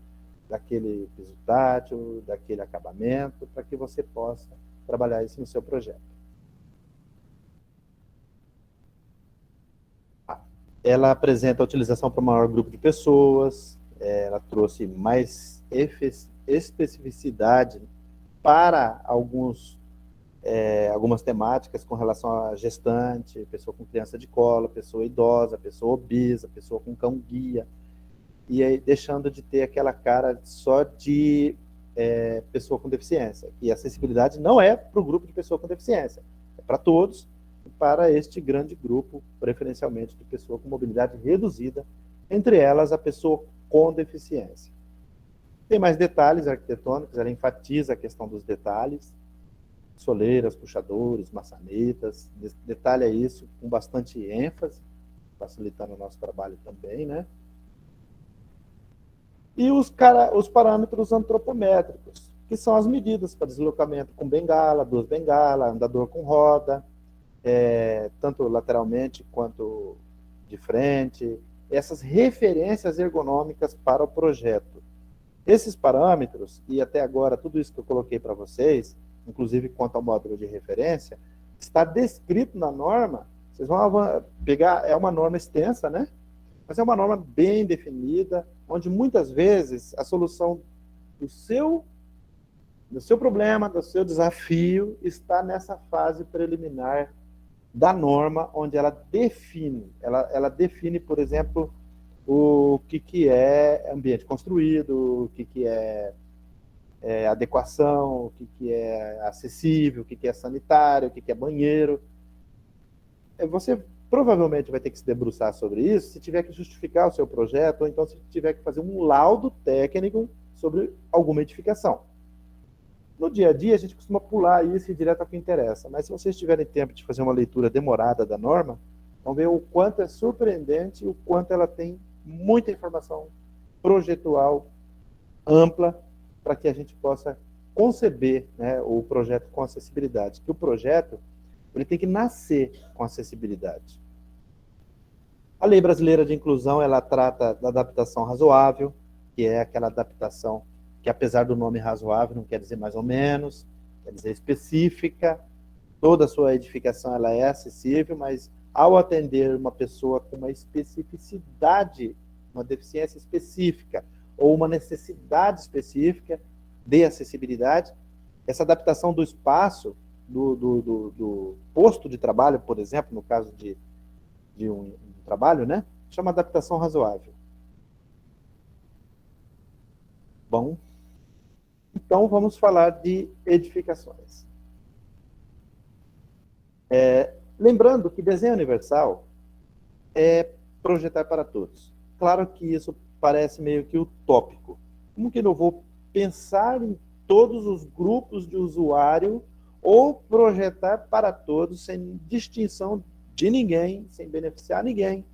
tátil, daquele acabamento, para que você possa trabalhar isso no seu projeto. Ela apresenta a utilização para o maior grupo de pessoas, ela trouxe mais especificidade para algumas temáticas com relação a gestante, pessoa com criança de colo, pessoa idosa, pessoa obesa, pessoa com cão-guia, e aí deixando de ter aquela cara só de pessoa com deficiência. E a acessibilidade não é para o grupo de pessoa com deficiência, é para todos, e para este grande grupo, preferencialmente de pessoa com mobilidade reduzida, entre elas a pessoa com deficiência. Tem mais detalhes arquitetônicos, ela enfatiza a questão dos detalhes, soleiras, puxadores, maçanetas, detalha isso com bastante ênfase, facilitando o nosso trabalho também, né? E os parâmetros antropométricos, que são as medidas para deslocamento com bengala, 2 bengalas, andador com roda, tanto lateralmente quanto de frente, essas referências ergonômicas para o projeto. Esses parâmetros, e até agora tudo isso que eu coloquei para vocês, inclusive quanto ao módulo de referência, está descrito na norma. Vocês vão pegar, é uma norma extensa, né? Mas é uma norma bem definida, onde muitas vezes a solução do seu do seu problema, do seu desafio, está nessa fase preliminar da norma, onde ela define, por exemplo, o que é ambiente construído, o que é adequação, o que é acessível, o que é sanitário, o que é banheiro. Você provavelmente vai ter que se debruçar sobre isso se tiver que justificar o seu projeto, ou então se tiver que fazer um laudo técnico sobre alguma edificação. No dia a dia, a gente costuma pular isso e ir direto ao que interessa, mas se vocês tiverem tempo de fazer uma leitura demorada da norma, vão ver o quanto é surpreendente e o quanto ela tem muita informação projetual ampla para que a gente possa conceber, né, o projeto com acessibilidade. Que o projeto ele tem que nascer com acessibilidade. A Lei Brasileira de Inclusão, ela trata da adaptação razoável, que é aquela adaptação que, apesar do nome razoável, não quer dizer mais ou menos, quer dizer específica. Toda a sua edificação ela é acessível, mas ao atender uma pessoa com uma especificidade, uma deficiência específica, ou uma necessidade específica de acessibilidade, essa adaptação do espaço, do posto de trabalho, por exemplo, no caso de um trabalho, né, chama adaptação razoável. Bom, então vamos falar de edificações. Lembrando que desenho universal é projetar para todos. Claro que isso parece meio que utópico. Como que eu vou pensar em todos os grupos de usuário ou projetar para todos sem distinção de ninguém, sem beneficiar ninguém,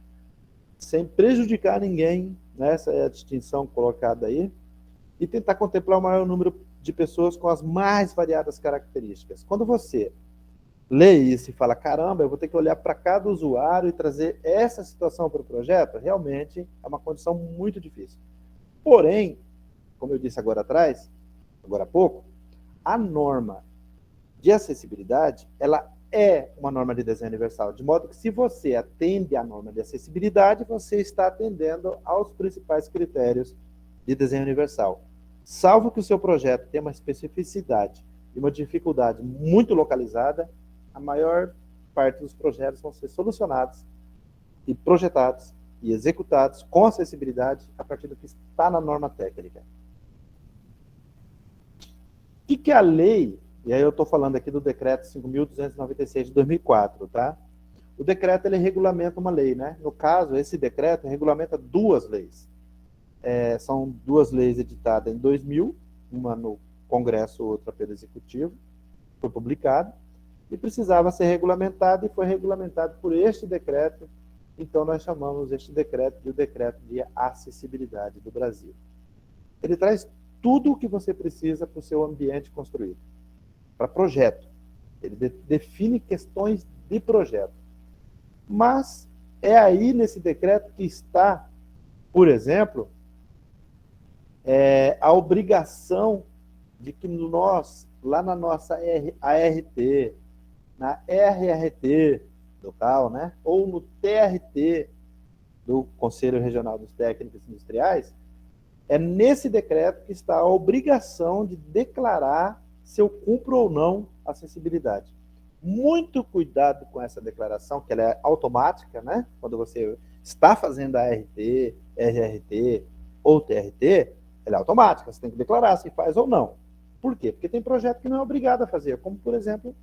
sem prejudicar ninguém, né? Essa é a distinção colocada aí, e tentar contemplar o maior número de pessoas com as mais variadas características. Quando você lê isso e fala, caramba, eu vou ter que olhar para cada usuário e trazer essa situação para o projeto, realmente é uma condição muito difícil. Porém, como eu disse agora há pouco, a norma de acessibilidade, ela é uma norma de desenho universal, de modo que se você atende à norma de acessibilidade, você está atendendo aos principais critérios de desenho universal. Salvo que o seu projeto tenha uma especificidade e uma dificuldade muito localizada, a maior parte dos projetos vão ser solucionados e projetados e executados com acessibilidade a partir do que está na norma técnica. O que é a lei? E aí eu estou falando aqui do decreto 5.296 de 2004, tá? O decreto, ele regulamenta uma lei, né? No caso, esse decreto regulamenta duas leis. São duas leis editadas em 2000, uma no Congresso, outra pelo Executivo, foi publicado, e precisava ser regulamentado, e foi regulamentado por este decreto. Então, nós chamamos este decreto de o Decreto de Acessibilidade do Brasil. Ele traz tudo o que você precisa para o seu ambiente construído, para projeto. Ele define questões de projeto. Mas é aí nesse decreto que está, por exemplo, a obrigação de que nós, lá na nossa ART, na RRT local, né, ou no TRT do Conselho Regional dos Técnicos Industriais, é nesse decreto que está a obrigação de declarar se eu cumpro ou não a acessibilidade. Muito cuidado com essa declaração, que ela é automática, né? Quando você está fazendo a RT, RRT ou TRT, ela é automática, você tem que declarar se faz ou não. Por quê? Porque tem projeto que não é obrigado a fazer, como, por exemplo,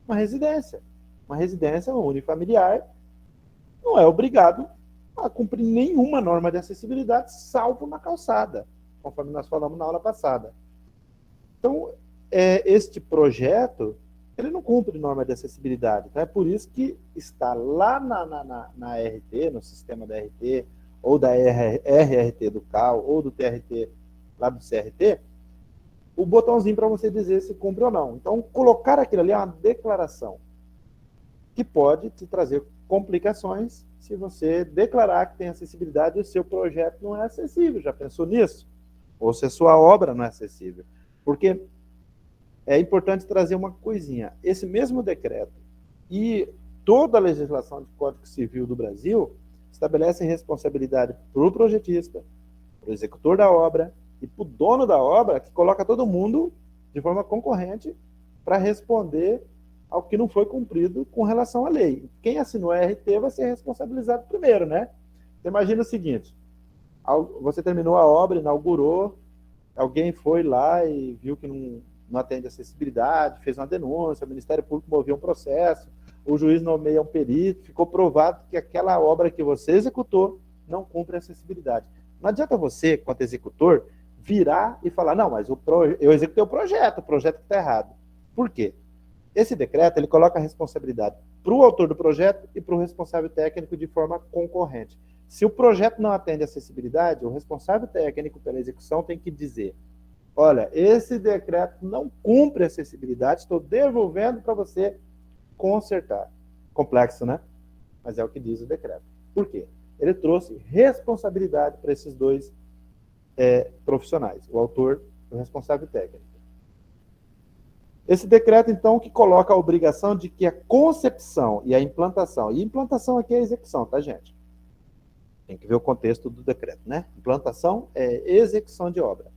uma residência. Uma residência unifamiliar não é obrigado a cumprir nenhuma norma de acessibilidade, salvo na calçada, conforme nós falamos na aula passada. Então, este projeto, ele não cumpre norma de acessibilidade. Então, é por isso que está lá na RT, no sistema da RT, ou da RRT do CAL, ou do TRT lá do CRT, o botãozinho para você dizer se cumpre ou não. Então, colocar aquilo ali é uma declaração que pode te trazer complicações se você declarar que tem acessibilidade e o seu projeto não é acessível. Já pensou nisso? Ou se a sua obra não é acessível. Porque é importante trazer uma coisinha. Esse mesmo decreto e toda a legislação de Código Civil do Brasil estabelece responsabilidade para o projetista, para o executor da obra e para o dono da obra, que coloca todo mundo de forma concorrente para responder ao que não foi cumprido com relação à lei. Quem assinou a RT vai ser responsabilizado primeiro, né? Você imagina o seguinte, você terminou a obra, inaugurou, alguém foi lá e viu que não atende acessibilidade, fez uma denúncia, o Ministério Público moveu um processo, o juiz nomeia um perito, ficou provado que aquela obra que você executou não cumpre a acessibilidade. Não adianta você, quanto executor, virar e falar, não, mas eu executei o projeto que está errado. Por quê? Esse decreto ele coloca a responsabilidade para o autor do projeto e para o responsável técnico de forma concorrente. Se o projeto não atende a acessibilidade, o responsável técnico pela execução tem que dizer, olha, esse decreto não cumpre a acessibilidade, estou devolvendo para você consertar. Complexo, né? Mas é o que diz o decreto. Por quê? Ele trouxe responsabilidade para esses dois profissionais, o autor e o responsável técnico. Esse decreto, então, que coloca a obrigação de que a concepção e a implantação, e implantação aqui é a execução, tá, gente? Tem que ver o contexto do decreto, né? Implantação é execução de obra.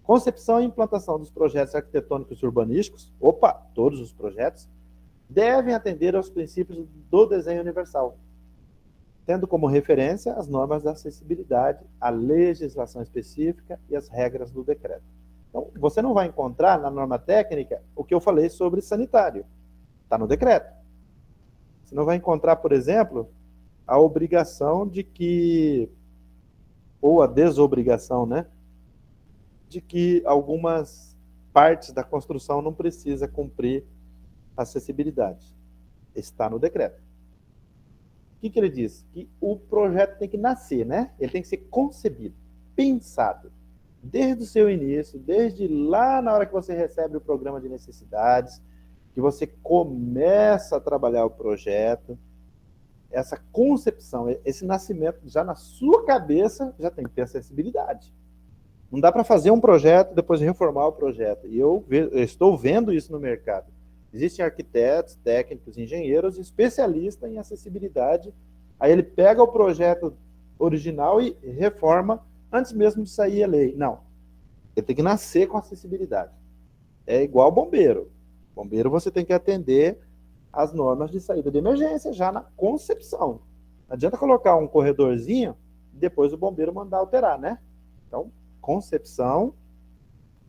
Concepção e implantação dos projetos arquitetônicos e urbanísticos, todos os projetos, devem atender aos princípios do desenho universal, tendo como referência as normas da acessibilidade, a legislação específica e as regras do decreto. Então, você não vai encontrar na norma técnica o que eu falei sobre sanitário. Está no decreto. Você não vai encontrar, por exemplo, a obrigação de que, ou a desobrigação, né? De que algumas partes da construção não precisa cumprir acessibilidade. Está no decreto. O que ele diz? Que o projeto tem que nascer, né? Ele tem que ser concebido, pensado, desde o seu início, desde lá na hora que você recebe o programa de necessidades, que você começa a trabalhar o projeto, essa concepção, esse nascimento já na sua cabeça já tem que ter acessibilidade. Não dá para fazer um projeto e depois reformar o projeto. E eu estou vendo isso no mercado. Existem arquitetos, técnicos, engenheiros, especialistas em acessibilidade. Aí ele pega o projeto original e reforma antes mesmo de sair a lei. Não. Ele tem que nascer com acessibilidade. É igual bombeiro. Bombeiro você tem que atender às normas de saída de emergência já na concepção. Não adianta colocar um corredorzinho e depois o bombeiro mandar alterar, né? Então, concepção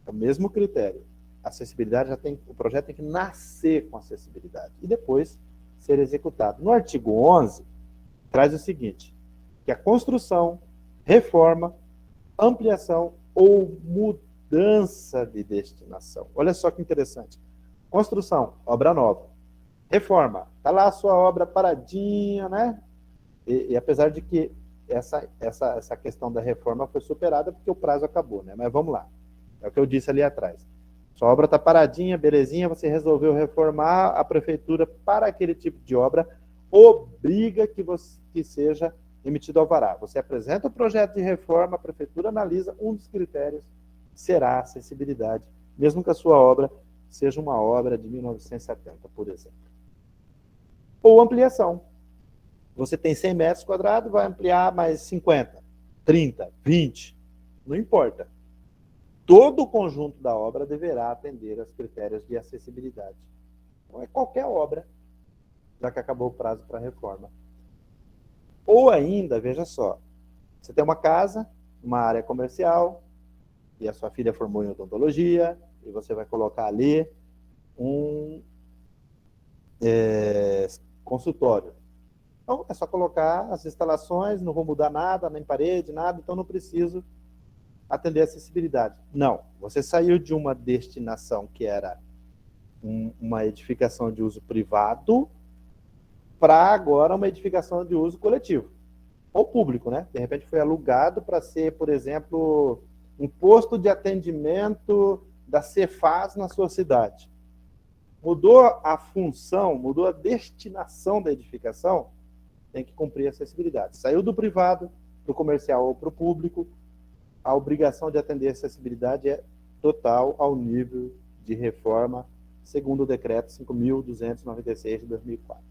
é o mesmo critério. Acessibilidade o projeto tem que nascer com acessibilidade e depois ser executado. No artigo 11, traz o seguinte, que a construção, reforma, ampliação ou mudança de destinação. Olha só que interessante. Construção, obra nova. Reforma, está lá a sua obra paradinha, né? E apesar de que essa questão da reforma foi superada porque o prazo acabou, né? Mas vamos lá. É o que eu disse ali atrás. Sua obra está paradinha, belezinha, você resolveu reformar, a prefeitura, para aquele tipo de obra, obriga que seja emitido alvará. Você apresenta o projeto de reforma, a prefeitura analisa, um dos critérios será a acessibilidade, mesmo que a sua obra seja uma obra de 1970, por exemplo. Ou ampliação. Você tem 100 metros quadrados, vai ampliar mais 50, 30, 20, não importa. Todo o conjunto da obra deverá atender aos critérios de acessibilidade. Não é qualquer obra, já que acabou o prazo para a reforma. Ou ainda, veja só, você tem uma casa, uma área comercial, e a sua filha formou em odontologia, e você vai colocar ali um consultório. Então, é só colocar as instalações, não vou mudar nada, nem parede, nada, então não preciso atender a acessibilidade. Não, você saiu de uma destinação que era uma edificação de uso privado para agora uma edificação de uso coletivo, ou público, né? De repente foi alugado para ser, por exemplo, um posto de atendimento da Cefaz na sua cidade. Mudou a função, mudou a destinação da edificação, tem que cumprir a acessibilidade. Saiu do privado para o comercial ou para o público, a obrigação de atender a acessibilidade é total ao nível de reforma, segundo o decreto 5.296 de 2004.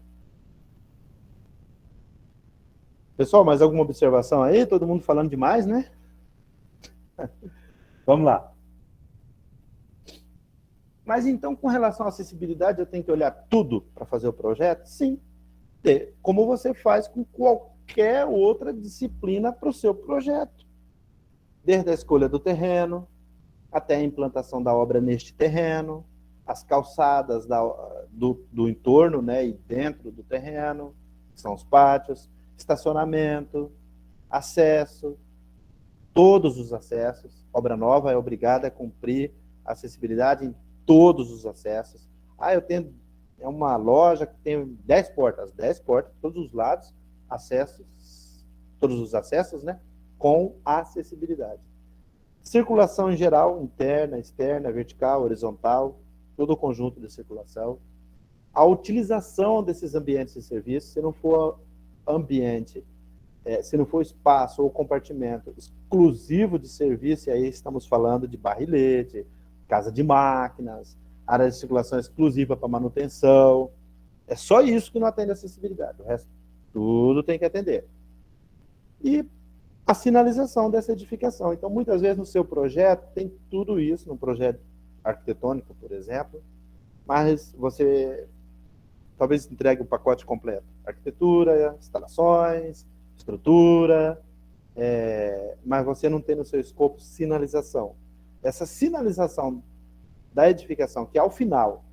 Pessoal, mais alguma observação aí? Todo mundo falando demais, né? Vamos lá. Mas então, com relação à acessibilidade, eu tenho que olhar tudo para fazer o projeto? Sim. Como você faz com qualquer outra disciplina para o seu projeto. Desde a escolha do terreno, até a implantação da obra neste terreno, as calçadas do entorno, né, e dentro do terreno, que são os pátios, estacionamento, acesso, todos os acessos. Obra nova é obrigada a cumprir a acessibilidade em todos os acessos. Eu tenho uma loja que tem 10 portas, todos os lados, todos os acessos, né, com acessibilidade. Circulação em geral, interna, externa, vertical, horizontal, todo o conjunto de circulação. A utilização desses ambientes de serviço, se não for ambiente, se não for espaço ou compartimento exclusivo de serviço, e aí estamos falando de barrilete, casa de máquinas, área de circulação exclusiva para manutenção. É só isso que não atende a acessibilidade. O resto, tudo tem que atender. E a sinalização dessa edificação. Então, muitas vezes no seu projeto tem tudo isso, num projeto arquitetônico, por exemplo, mas você talvez entregue o pacote completo. Arquitetura, instalações, estrutura, mas você não tem no seu escopo sinalização. Essa sinalização da edificação, que ao final,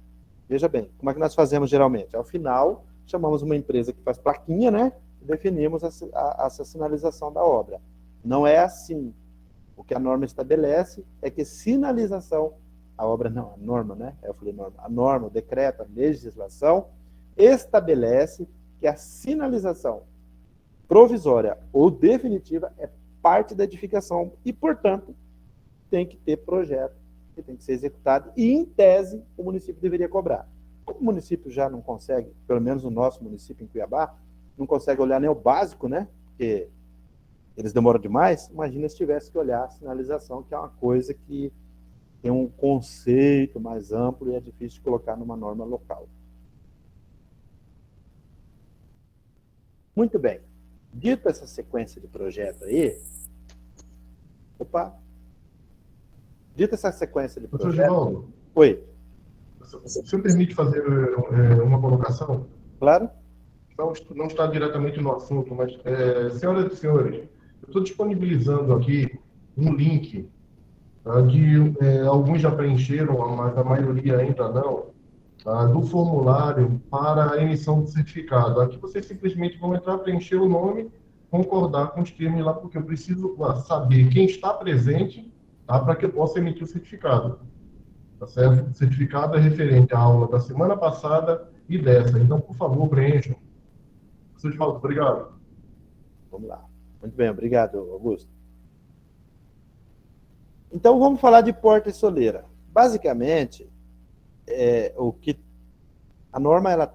veja bem, como é que nós fazemos geralmente? Ao final, chamamos uma empresa que faz plaquinha, né? Definimos essa sinalização da obra. Não é assim. O que a norma estabelece é que sinalização, a obra não, a norma, né? Eu falei norma. A norma, o decreto, a legislação estabelece que a sinalização provisória ou definitiva é parte da edificação e, portanto, tem que ter projeto que tem que ser executado e, em tese, o município deveria cobrar. Como o município já não consegue, pelo menos o nosso município em Cuiabá, não consegue olhar nem o básico, né? Porque eles demoram demais. Imagina se tivesse que olhar a sinalização, que é uma coisa que tem um conceito mais amplo e é difícil de colocar numa norma local. Muito bem. Dito essa sequência de projeto aí... Dito essa sequência de projeto... Professor Givaldo, Oi. o senhor permite fazer uma colocação? Claro. Não está diretamente no assunto, mas, senhoras e senhores, eu estou disponibilizando aqui um link alguns já preencheram, mas a maioria ainda não, do formulário para a emissão do certificado. Aqui vocês simplesmente vão entrar, preencher o nome, concordar com os termos lá, porque eu preciso saber quem está presente, tá, para que eu possa emitir o certificado. Tá certo? O certificado é referente à aula da semana passada e dessa. Então, por favor, preencham. Professor Givaldo, obrigado. Vamos lá. Muito bem, obrigado, Augusto. Então, vamos falar de porta e soleira. Basicamente, o que a norma ela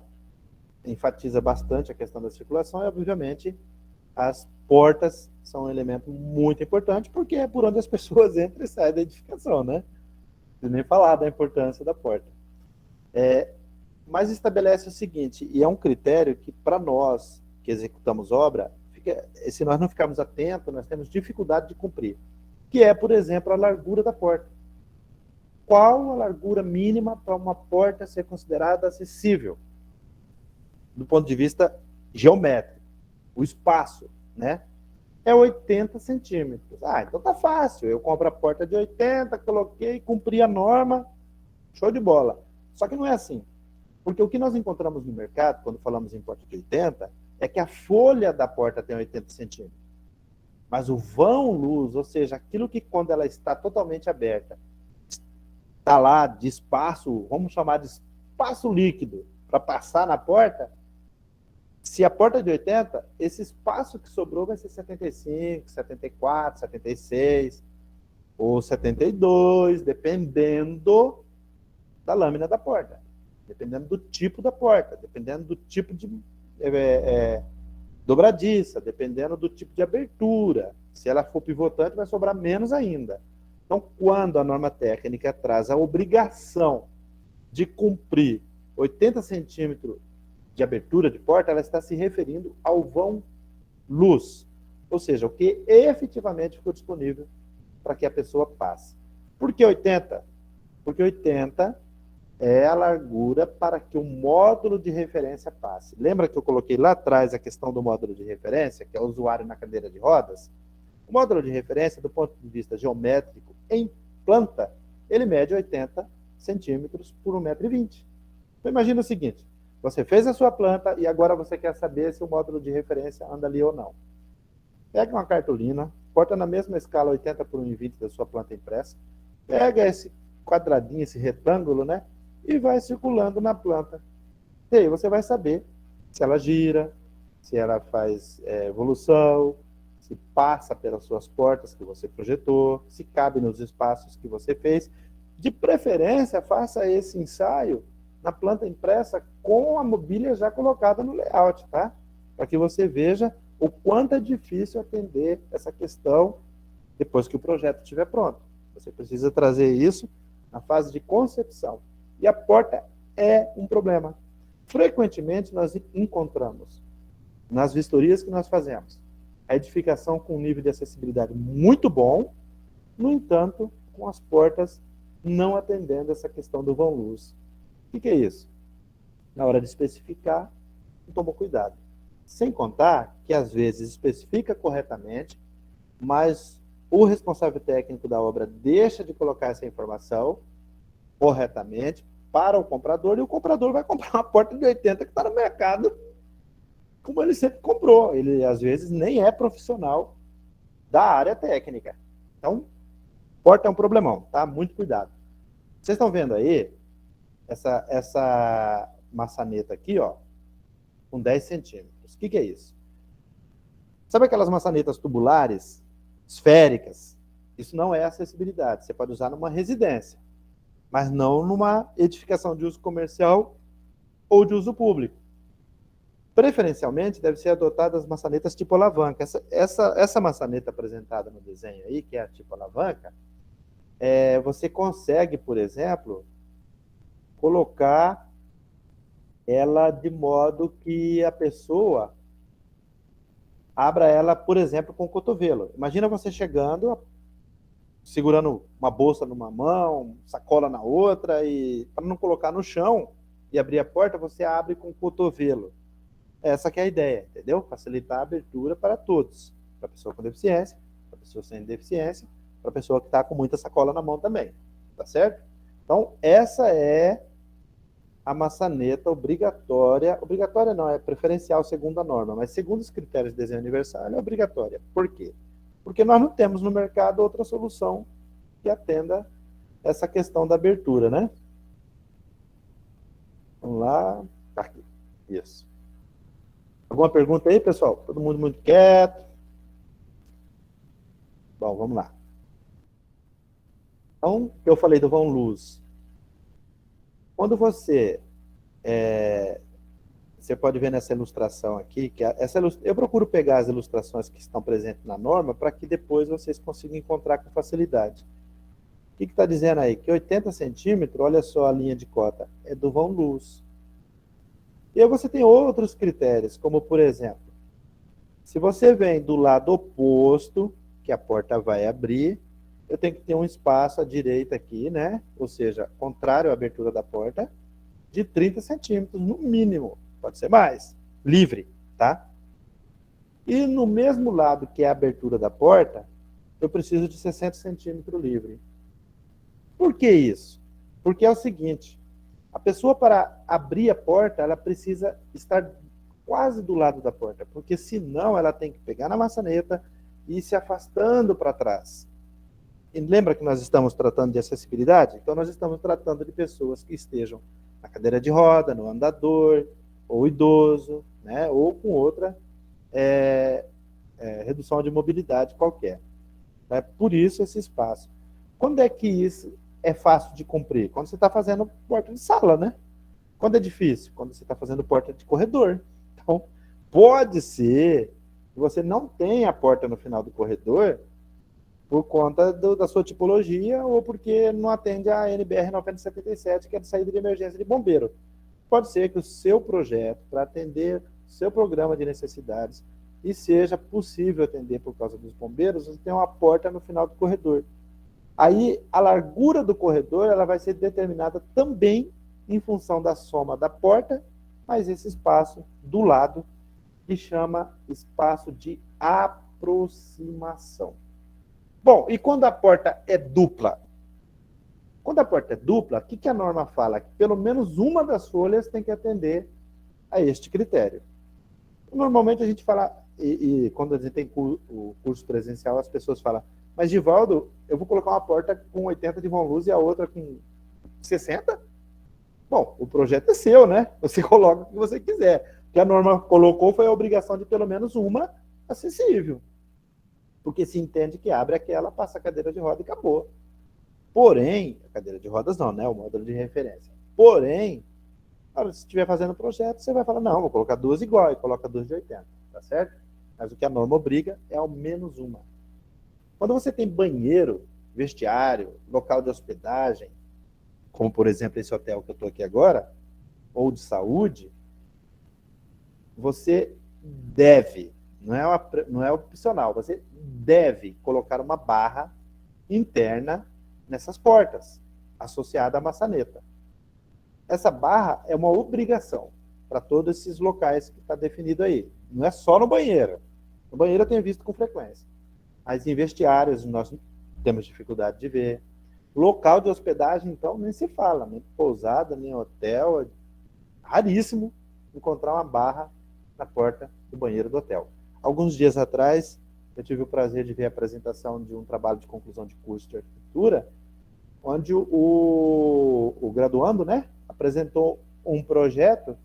enfatiza bastante a questão da circulação e, obviamente, as portas são um elemento muito importante, porque é por onde as pessoas entram e saem da edificação, né? Não nem falar da importância da porta. Mas estabelece o seguinte, e é um critério que, para nós que executamos obra, se nós não ficarmos atentos, nós temos dificuldade de cumprir, que é, por exemplo, a largura da porta. Qual a largura mínima para uma porta ser considerada acessível? Do ponto de vista geométrico. O espaço, né? É 80 centímetros. Então tá fácil. Eu compro a porta de 80, coloquei, cumpri a norma, show de bola. Só que não é assim. Porque o que nós encontramos no mercado, quando falamos em porta de 80, é que a folha da porta tem 80 centímetros. Mas o vão luz, ou seja, aquilo que quando ela está totalmente aberta, está lá de espaço, vamos chamar de espaço líquido, para passar na porta, se a porta é de 80, esse espaço que sobrou vai ser 75, 74, 76, ou 72, dependendo da lâmina da porta, dependendo do tipo da porta, dependendo do tipo de dobradiça, dependendo do tipo de abertura. Se ela for pivotante, vai sobrar menos ainda. Então, quando a norma técnica traz a obrigação de cumprir 80 centímetros de abertura de porta, ela está se referindo ao vão luz, ou seja, o que efetivamente ficou disponível para que a pessoa passe. Por que 80? Porque 80 é a largura para que o módulo de referência passe. Lembra que eu coloquei lá atrás a questão do módulo de referência, que é o usuário na cadeira de rodas? O módulo de referência, do ponto de vista geométrico, em planta, ele mede 80 centímetros por 1,20 m. Então, imagina o seguinte, você fez a sua planta e agora você quer saber se o módulo de referência anda ali ou não. Pega uma cartolina, corta na mesma escala 80 por 1,20 m da sua planta impressa, pega esse quadradinho, esse retângulo, né? E vai circulando na planta. E aí você vai saber se ela gira, se ela faz evolução, se passa pelas suas portas que você projetou, se cabe nos espaços que você fez. De preferência, faça esse ensaio na planta impressa com a mobília já colocada no layout, tá? Para que você veja o quanto é difícil atender essa questão depois que o projeto estiver pronto. Você precisa trazer isso na fase de concepção. E a porta é um problema. Frequentemente, nós encontramos, nas vistorias que nós fazemos, a edificação com um nível de acessibilidade muito bom, no entanto, com as portas não atendendo essa questão do vão luz. O que é isso? Na hora de especificar, não tomou cuidado. Sem contar que, às vezes, especifica corretamente, mas o responsável técnico da obra deixa de colocar essa informação corretamente para o comprador, e o comprador vai comprar uma porta de 80 que está no mercado, como ele sempre comprou. Ele, às vezes, nem é profissional da área técnica. Então, porta é um problemão, tá? Muito cuidado. Vocês estão vendo aí essa maçaneta aqui, ó, com 10 centímetros. O que é isso? Sabe aquelas maçanetas tubulares, esféricas? Isso não é acessibilidade. Você pode usar numa residência, mas não numa edificação de uso comercial ou de uso público. Preferencialmente, deve ser adotada as maçanetas tipo alavanca. Essa maçaneta apresentada no desenho aí, que é a tipo alavanca, você consegue, por exemplo, colocar ela de modo que a pessoa abra ela, por exemplo, com o cotovelo. Imagina você chegando, segurando uma bolsa numa mão, sacola na outra, e para não colocar no chão e abrir a porta, você abre com o cotovelo. Essa que é a ideia, entendeu? Facilitar a abertura para todos. Para a pessoa com deficiência, para a pessoa sem deficiência, para a pessoa que está com muita sacola na mão também. Tá certo? Então, essa é a maçaneta obrigatória. Obrigatória não, é preferencial segundo a norma, mas segundo os critérios de desenho universal, ela é obrigatória. Por quê? Porque nós não temos no mercado outra solução que atenda essa questão da abertura, né? Vamos lá. Tá aqui. Isso. Alguma pergunta aí, pessoal? Todo mundo muito quieto. Bom, vamos lá. Então, eu falei do vão luz. Quando você pode ver nessa ilustração aqui, que eu procuro pegar as ilustrações que estão presentes na norma para que depois vocês consigam encontrar com facilidade. O que está dizendo aí? Que 80 centímetros, olha só a linha de cota, é do vão luz. E aí você tem outros critérios, como por exemplo, se você vem do lado oposto, que a porta vai abrir, eu tenho que ter um espaço à direita aqui, né? Ou seja, contrário à abertura da porta, de 30 centímetros, no mínimo. Pode ser mais. Livre, tá? E no mesmo lado que é a abertura da porta, eu preciso de 60 centímetros livre. Por que isso? Porque é o seguinte, a pessoa, para abrir a porta, ela precisa estar quase do lado da porta, porque senão ela tem que pegar na maçaneta e ir se afastando para trás. E lembra que nós estamos tratando de acessibilidade? Então, nós estamos tratando de pessoas que estejam na cadeira de roda, no andador, ou idoso, né? Ou com outra redução de mobilidade qualquer. Por isso, esse espaço. Quando é que isso é fácil de cumprir? Quando você está fazendo porta de sala, né? Quando é difícil? Quando você está fazendo porta de corredor. Então, pode ser que você não tenha a porta no final do corredor por conta da sua tipologia ou porque não atende a NBR 9077, que é de saída de emergência de bombeiro. Pode ser que o seu projeto, para atender o seu programa de necessidades, e seja possível atender por causa dos bombeiros, você tem uma porta no final do corredor. Aí, a largura do corredor ela vai ser determinada também em função da soma da porta, mais esse espaço do lado, que chama espaço de aproximação. Bom, e quando a porta é dupla? Quando a porta é dupla, o que a norma fala? Que pelo menos uma das folhas tem que atender a este critério. Normalmente a gente fala, e quando a gente tem o curso presencial, as pessoas falam, mas Givaldo, eu vou colocar uma porta com 80 de vão luz e a outra com 60? Bom, o projeto é seu, né? Você coloca o que você quiser. O que a norma colocou foi a obrigação de pelo menos uma acessível. Porque se entende que abre aquela, passa a cadeira de roda e acabou. Porém, a cadeira de rodas não, né? O módulo de referência. Porém, se estiver fazendo o projeto, você vai falar, não, vou colocar duas igual, e coloca duas de 80, tá certo? Mas o que a norma obriga é ao menos uma. Quando você tem banheiro, vestiário, local de hospedagem, como por exemplo esse hotel que eu estou aqui agora, ou de saúde, você deve, não é opcional, você deve colocar uma barra interna nessas portas, associada à maçaneta. Essa barra é uma obrigação para todos esses locais que está definido aí. Não é só no banheiro. No banheiro eu tenho visto com frequência. Mas em vestiários nós temos dificuldade de ver. Local de hospedagem, então, nem se fala. Nem pousada, nem hotel. É raríssimo encontrar uma barra na porta do banheiro do hotel. Alguns dias atrás, eu tive o prazer de ver a apresentação de um trabalho de conclusão de curso de arquitetura, onde o graduando, né, apresentou um projeto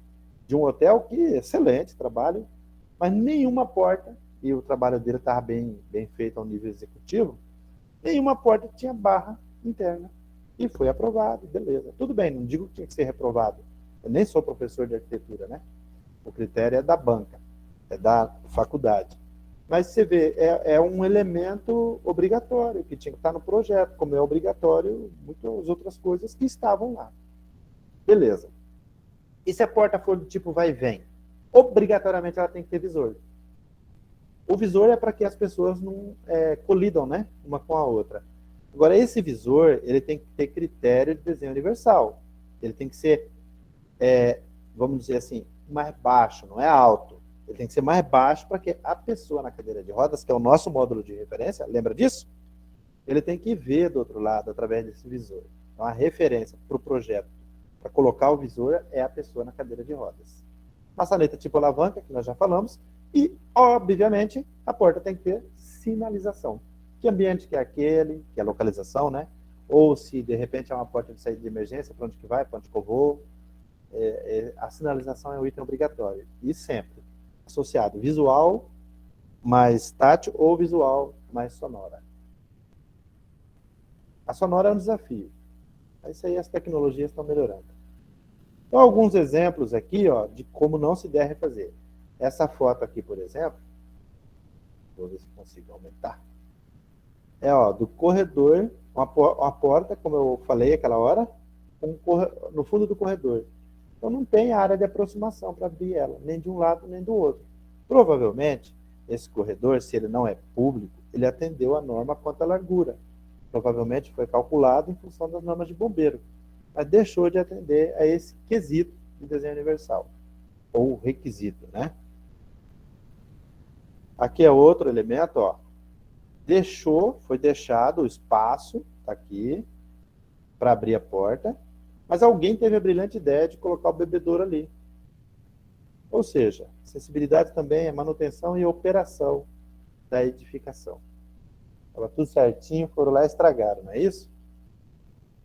de um hotel que excelente trabalho, mas nenhuma porta, e o trabalho dele estava bem feito ao nível executivo, nenhuma porta tinha barra interna. E foi aprovado, beleza. Tudo bem, não digo que tinha que ser reprovado. Eu nem sou professor de arquitetura, né? O critério é da banca, é da faculdade. Mas você vê, é um elemento obrigatório, que tinha que estar no projeto, como é obrigatório muitas outras coisas que estavam lá. Beleza. E se a porta for do tipo vai e vem? Obrigatoriamente ela tem que ter visor. O visor é para que as pessoas não colidam, né, uma com a outra. Agora, esse visor, ele tem que ter critério de desenho universal. Ele tem que ser, vamos dizer assim, mais baixo, não é alto. Ele tem que ser mais baixo para que a pessoa na cadeira de rodas, que é o nosso módulo de referência, lembra disso? Ele tem que ver do outro lado através desse visor. Então, a referência para o projeto, para colocar o visor, é a pessoa na cadeira de rodas. Maçaneta tipo alavanca, que nós já falamos, e, obviamente, a porta tem que ter sinalização. Que ambiente que é aquele, que é a localização, né? Ou se, de repente, é uma porta de saída de emergência, para onde que vai, para onde que eu vou. A sinalização é um item obrigatório. E sempre associado visual mais tátil ou visual mais sonora. A sonora é um desafio. Isso aí as tecnologias estão melhorando. Então, alguns exemplos aqui, ó, de como não se deve fazer. Essa foto aqui, por exemplo, vou ver se consigo aumentar. Do corredor, uma porta, como eu falei aquela hora, no fundo do corredor. Então, não tem área de aproximação para abrir ela, nem de um lado, nem do outro. Provavelmente, esse corredor, se ele não é público, ele atendeu a norma quanto à largura. Provavelmente foi calculado em função das normas de bombeiro, mas deixou de atender a esse quesito de desenho universal, ou requisito, né? Aqui é outro elemento, ó. Foi deixado o espaço, tá aqui, para abrir a porta, mas alguém teve a brilhante ideia de colocar o bebedouro ali. Ou seja, acessibilidade também é manutenção e operação da edificação. Estava tudo certinho, foram lá e estragaram, não é isso?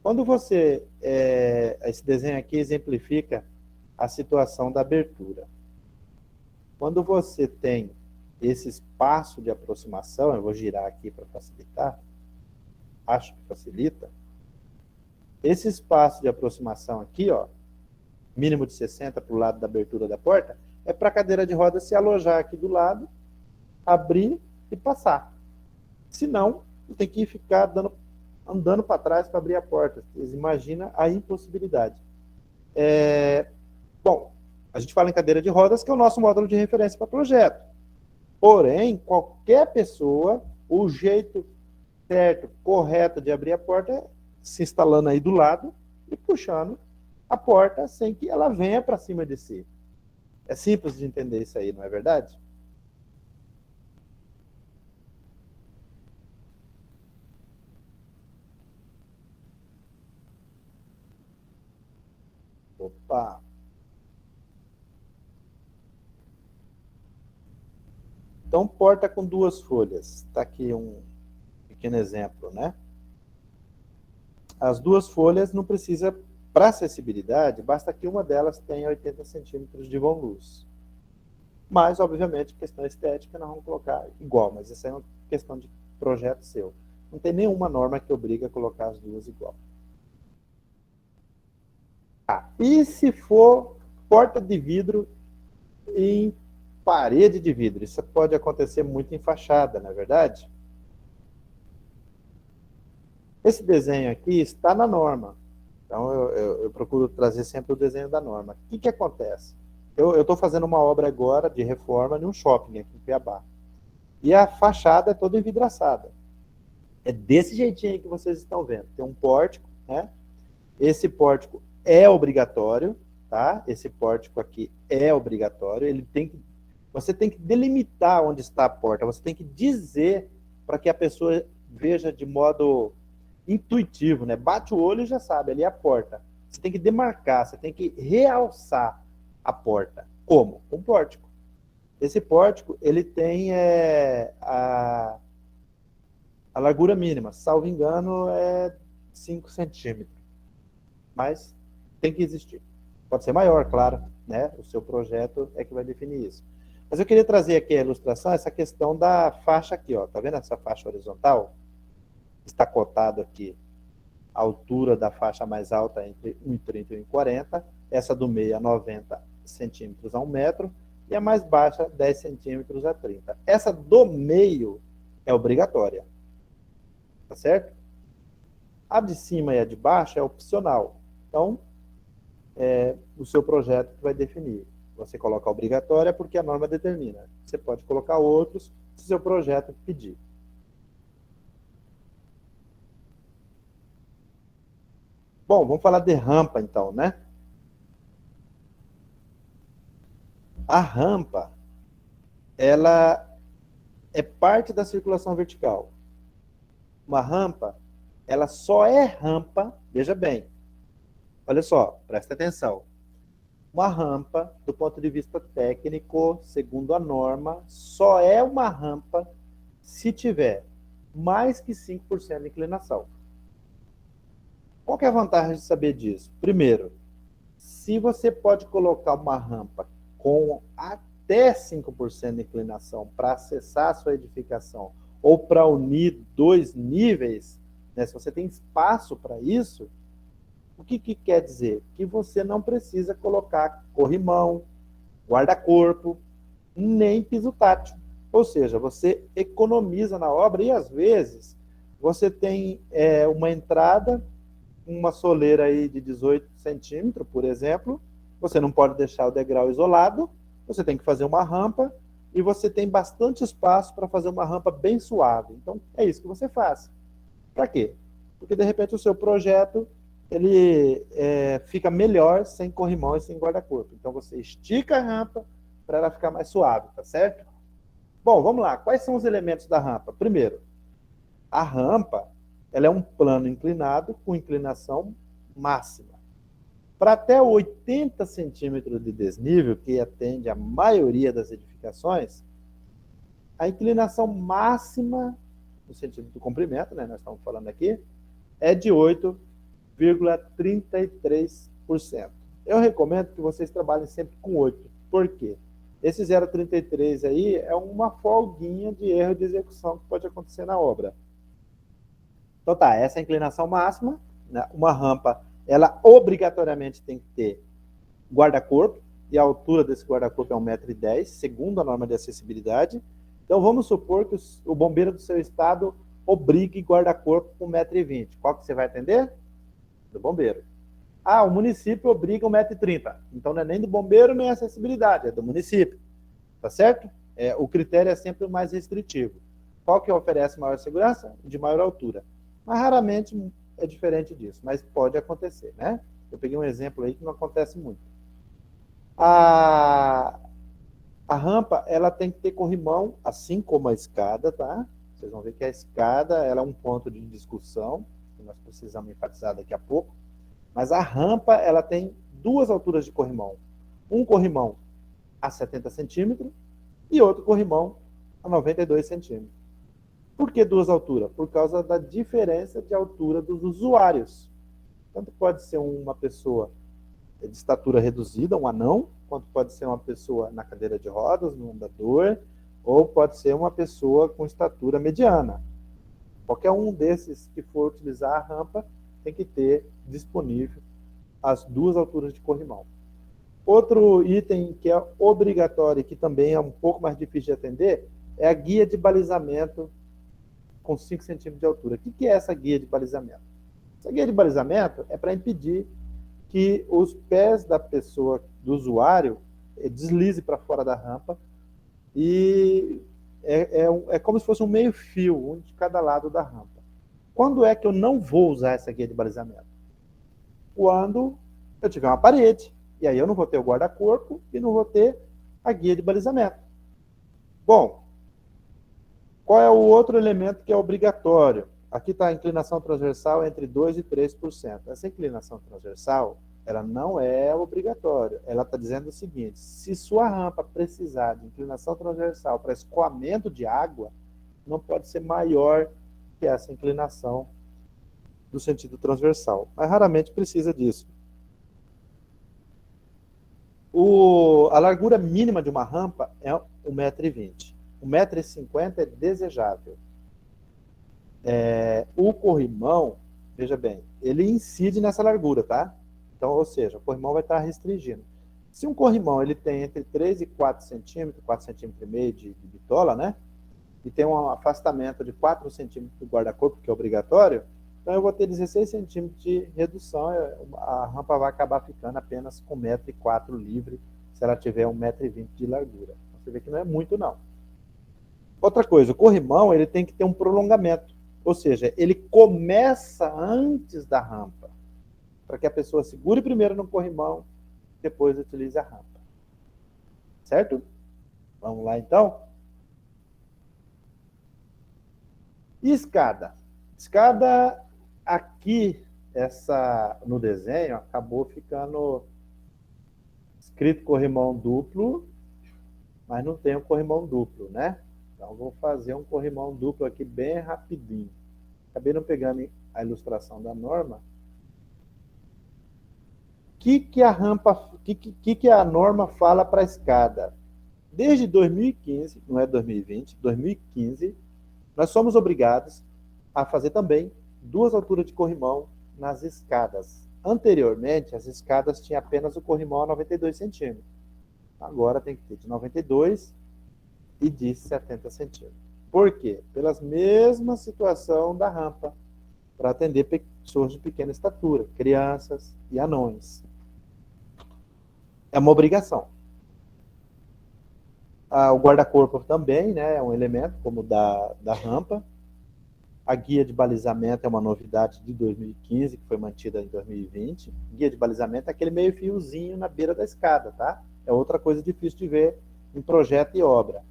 Quando você... esse desenho aqui exemplifica a situação da abertura. Quando você tem esse espaço de aproximação, eu vou girar aqui para facilitar, acho que facilita. Esse espaço de aproximação aqui, ó, mínimo de 60 para o lado da abertura da porta, é para a cadeira de rodas se alojar aqui do lado, abrir e passar. Se não, tem que ficar andando para trás para abrir a porta. Vocês imaginam a impossibilidade. Bom, a gente fala em cadeira de rodas, que é o nosso módulo de referência para projeto. Porém, qualquer pessoa, o jeito certo, correto de abrir a porta é se instalando aí do lado e puxando a porta sem que ela venha para cima de si. É simples de entender isso aí, não é verdade? Opa! Então, porta com duas folhas. Está aqui um pequeno exemplo, né? As duas folhas não precisa, para acessibilidade, basta que uma delas tenha 80 centímetros de vão luz. Mas, obviamente, questão estética, nós vamos colocar igual, mas isso é uma questão de projeto seu. Não tem nenhuma norma que obriga a colocar as duas igual. E se for porta de vidro em parede de vidro? Isso pode acontecer muito em fachada, não é verdade? Esse desenho aqui está na norma. Então, eu procuro trazer sempre o desenho da norma. O que acontece? Eu estou fazendo uma obra agora de reforma em um shopping aqui em Cuiabá. E a fachada é toda envidraçada. É desse jeitinho que vocês estão vendo. Tem um pórtico, né? Esse pórtico é obrigatório, tá? Esse pórtico aqui é obrigatório. Você tem que delimitar onde está a porta. Você tem que dizer para que a pessoa veja de modo intuitivo, né? Bate o olho e já sabe, ali é a porta. Você tem que demarcar, você tem que realçar a porta. Como? Com pórtico. Esse pórtico, ele tem a largura mínima, salvo engano, é 5 centímetros. Mas tem que existir. Pode ser maior, claro, né? O seu projeto é que vai definir isso. Mas eu queria trazer aqui a ilustração, essa questão da faixa aqui, ó. Tá vendo essa faixa horizontal? Está cotado aqui a altura da faixa mais alta entre 1,30 e 1,40, essa do meio a 90 centímetros a 1 metro, e a mais baixa 10 centímetros a 30. Essa do meio é obrigatória, tá certo? A de cima e a de baixo é opcional. Então, o seu projeto que vai definir. Você coloca obrigatória porque a norma determina. Você pode colocar outros se o seu projeto pedir. Bom, vamos falar de rampa então, né? A rampa, ela é parte da circulação vertical. Uma rampa, ela só é rampa, veja bem, olha só, presta atenção. Uma rampa, do ponto de vista técnico, segundo a norma, só é uma rampa se tiver mais que 5% de inclinação. Qual que é a vantagem de saber disso? Primeiro, se você pode colocar uma rampa com até 5% de inclinação para acessar a sua edificação ou para unir dois níveis, né, se você tem espaço para isso, o que quer dizer? Que você não precisa colocar corrimão, guarda-corpo, nem piso tátil. Ou seja, você economiza na obra e, às vezes, você tem uma entrada, uma soleira aí de 18 centímetros, por exemplo, você não pode deixar o degrau isolado, você tem que fazer uma rampa e você tem bastante espaço para fazer uma rampa bem suave. Então, é isso que você faz. Para quê? Porque, de repente, o seu projeto ele fica melhor sem corrimão e sem guarda-corpo. Então, você estica a rampa para ela ficar mais suave, tá certo? Bom, vamos lá. Quais são os elementos da rampa? Primeiro, a rampa ela é um plano inclinado com inclinação máxima. Para até 80 centímetros de desnível, que atende a maioria das edificações, a inclinação máxima, no sentido do comprimento, né, nós estamos falando aqui, é de 8,33%. Eu recomendo que vocês trabalhem sempre com 8. Por quê? Esse 0,33 aí é uma folguinha de erro de execução que pode acontecer na obra. Então tá, essa é a inclinação máxima, né? Uma rampa, ela obrigatoriamente tem que ter guarda-corpo, e a altura desse guarda-corpo é 1,10 m, segundo a norma de acessibilidade. Então vamos supor que o bombeiro do seu estado obrigue guarda-corpo com 1,20 m. Qual que você vai atender? Do bombeiro. Ah, o município obriga 1,30 m. Então não é nem do bombeiro nem acessibilidade, é do município. Tá certo? O critério é sempre o mais restritivo. Qual que oferece maior segurança? De maior altura. Mas raramente é diferente disso, mas pode acontecer, né? Eu peguei um exemplo aí que não acontece muito. A rampa, ela tem que ter corrimão, assim como a escada, tá? Vocês vão ver que a escada, ela é um ponto de discussão, que nós precisamos enfatizar daqui a pouco. Mas a rampa, ela tem duas alturas de corrimão. Um corrimão a 70 centímetros e outro corrimão a 92 centímetros. Por que duas alturas? Por causa da diferença de altura dos usuários. Tanto pode ser uma pessoa de estatura reduzida, um anão, quanto pode ser uma pessoa na cadeira de rodas, no andador, ou pode ser uma pessoa com estatura mediana. Qualquer um desses que for utilizar a rampa tem que ter disponível as duas alturas de corrimão. Outro item que é obrigatório e que também é um pouco mais difícil de atender é a guia de balizamento com 5 centímetros de altura. O que é essa guia de balizamento? Essa guia de balizamento é para impedir que os pés da pessoa, do usuário, deslize para fora da rampa e é como se fosse um meio fio, um de cada lado da rampa. Quando é que eu não vou usar essa guia de balizamento? Quando eu tiver uma parede, e aí eu não vou ter o guarda-corpo e não vou ter a guia de balizamento. Bom, qual é o outro elemento que é obrigatório? Aqui está a inclinação transversal entre 2% e 3%. Essa inclinação transversal, ela não é obrigatória. Ela está dizendo o seguinte: se sua rampa precisar de inclinação transversal para escoamento de água, não pode ser maior que essa inclinação do sentido transversal. Mas raramente precisa disso. A largura mínima de uma rampa é 1,20 m. 1,50 m é desejável. O corrimão, veja bem, ele incide nessa largura, tá? Então, ou seja, o corrimão vai estar restringindo. Se um corrimão ele tem entre 3 e 4 centímetros, 4,5 cm de bitola, né? E tem um afastamento de 4 centímetros do guarda-corpo, que é obrigatório, então eu vou ter 16 centímetros de redução, a rampa vai acabar ficando apenas com 1,04 m livre, se ela tiver 1,20 m de largura. Você vê que não é muito, não. Outra coisa, o corrimão ele tem que ter um prolongamento, ou seja, ele começa antes da rampa, para que a pessoa segure primeiro no corrimão, depois utilize a rampa. Certo? Vamos lá, então? E escada? Escada, aqui, no desenho, acabou ficando escrito corrimão duplo, mas não tem um corrimão duplo, né? Então, vou fazer um corrimão duplo aqui bem rapidinho. Acabei não pegando a ilustração da norma. O que a norma fala para a escada? Desde 2015, não é 2020, 2015, nós somos obrigados a fazer também duas alturas de corrimão nas escadas. Anteriormente, as escadas tinham apenas o corrimão a 92 centímetros. Agora tem que ter de 92 e de 70 centímetros. Por quê? Pela mesma situação da rampa, para atender pessoas de pequena estatura, crianças e anões. É uma obrigação. O guarda-corpo também, né, é um elemento, como da rampa. A guia de balizamento é uma novidade de 2015, que foi mantida em 2020. Guia de balizamento é aquele meio fiozinho na beira da escada, tá? É outra coisa difícil de ver em projeto e obra.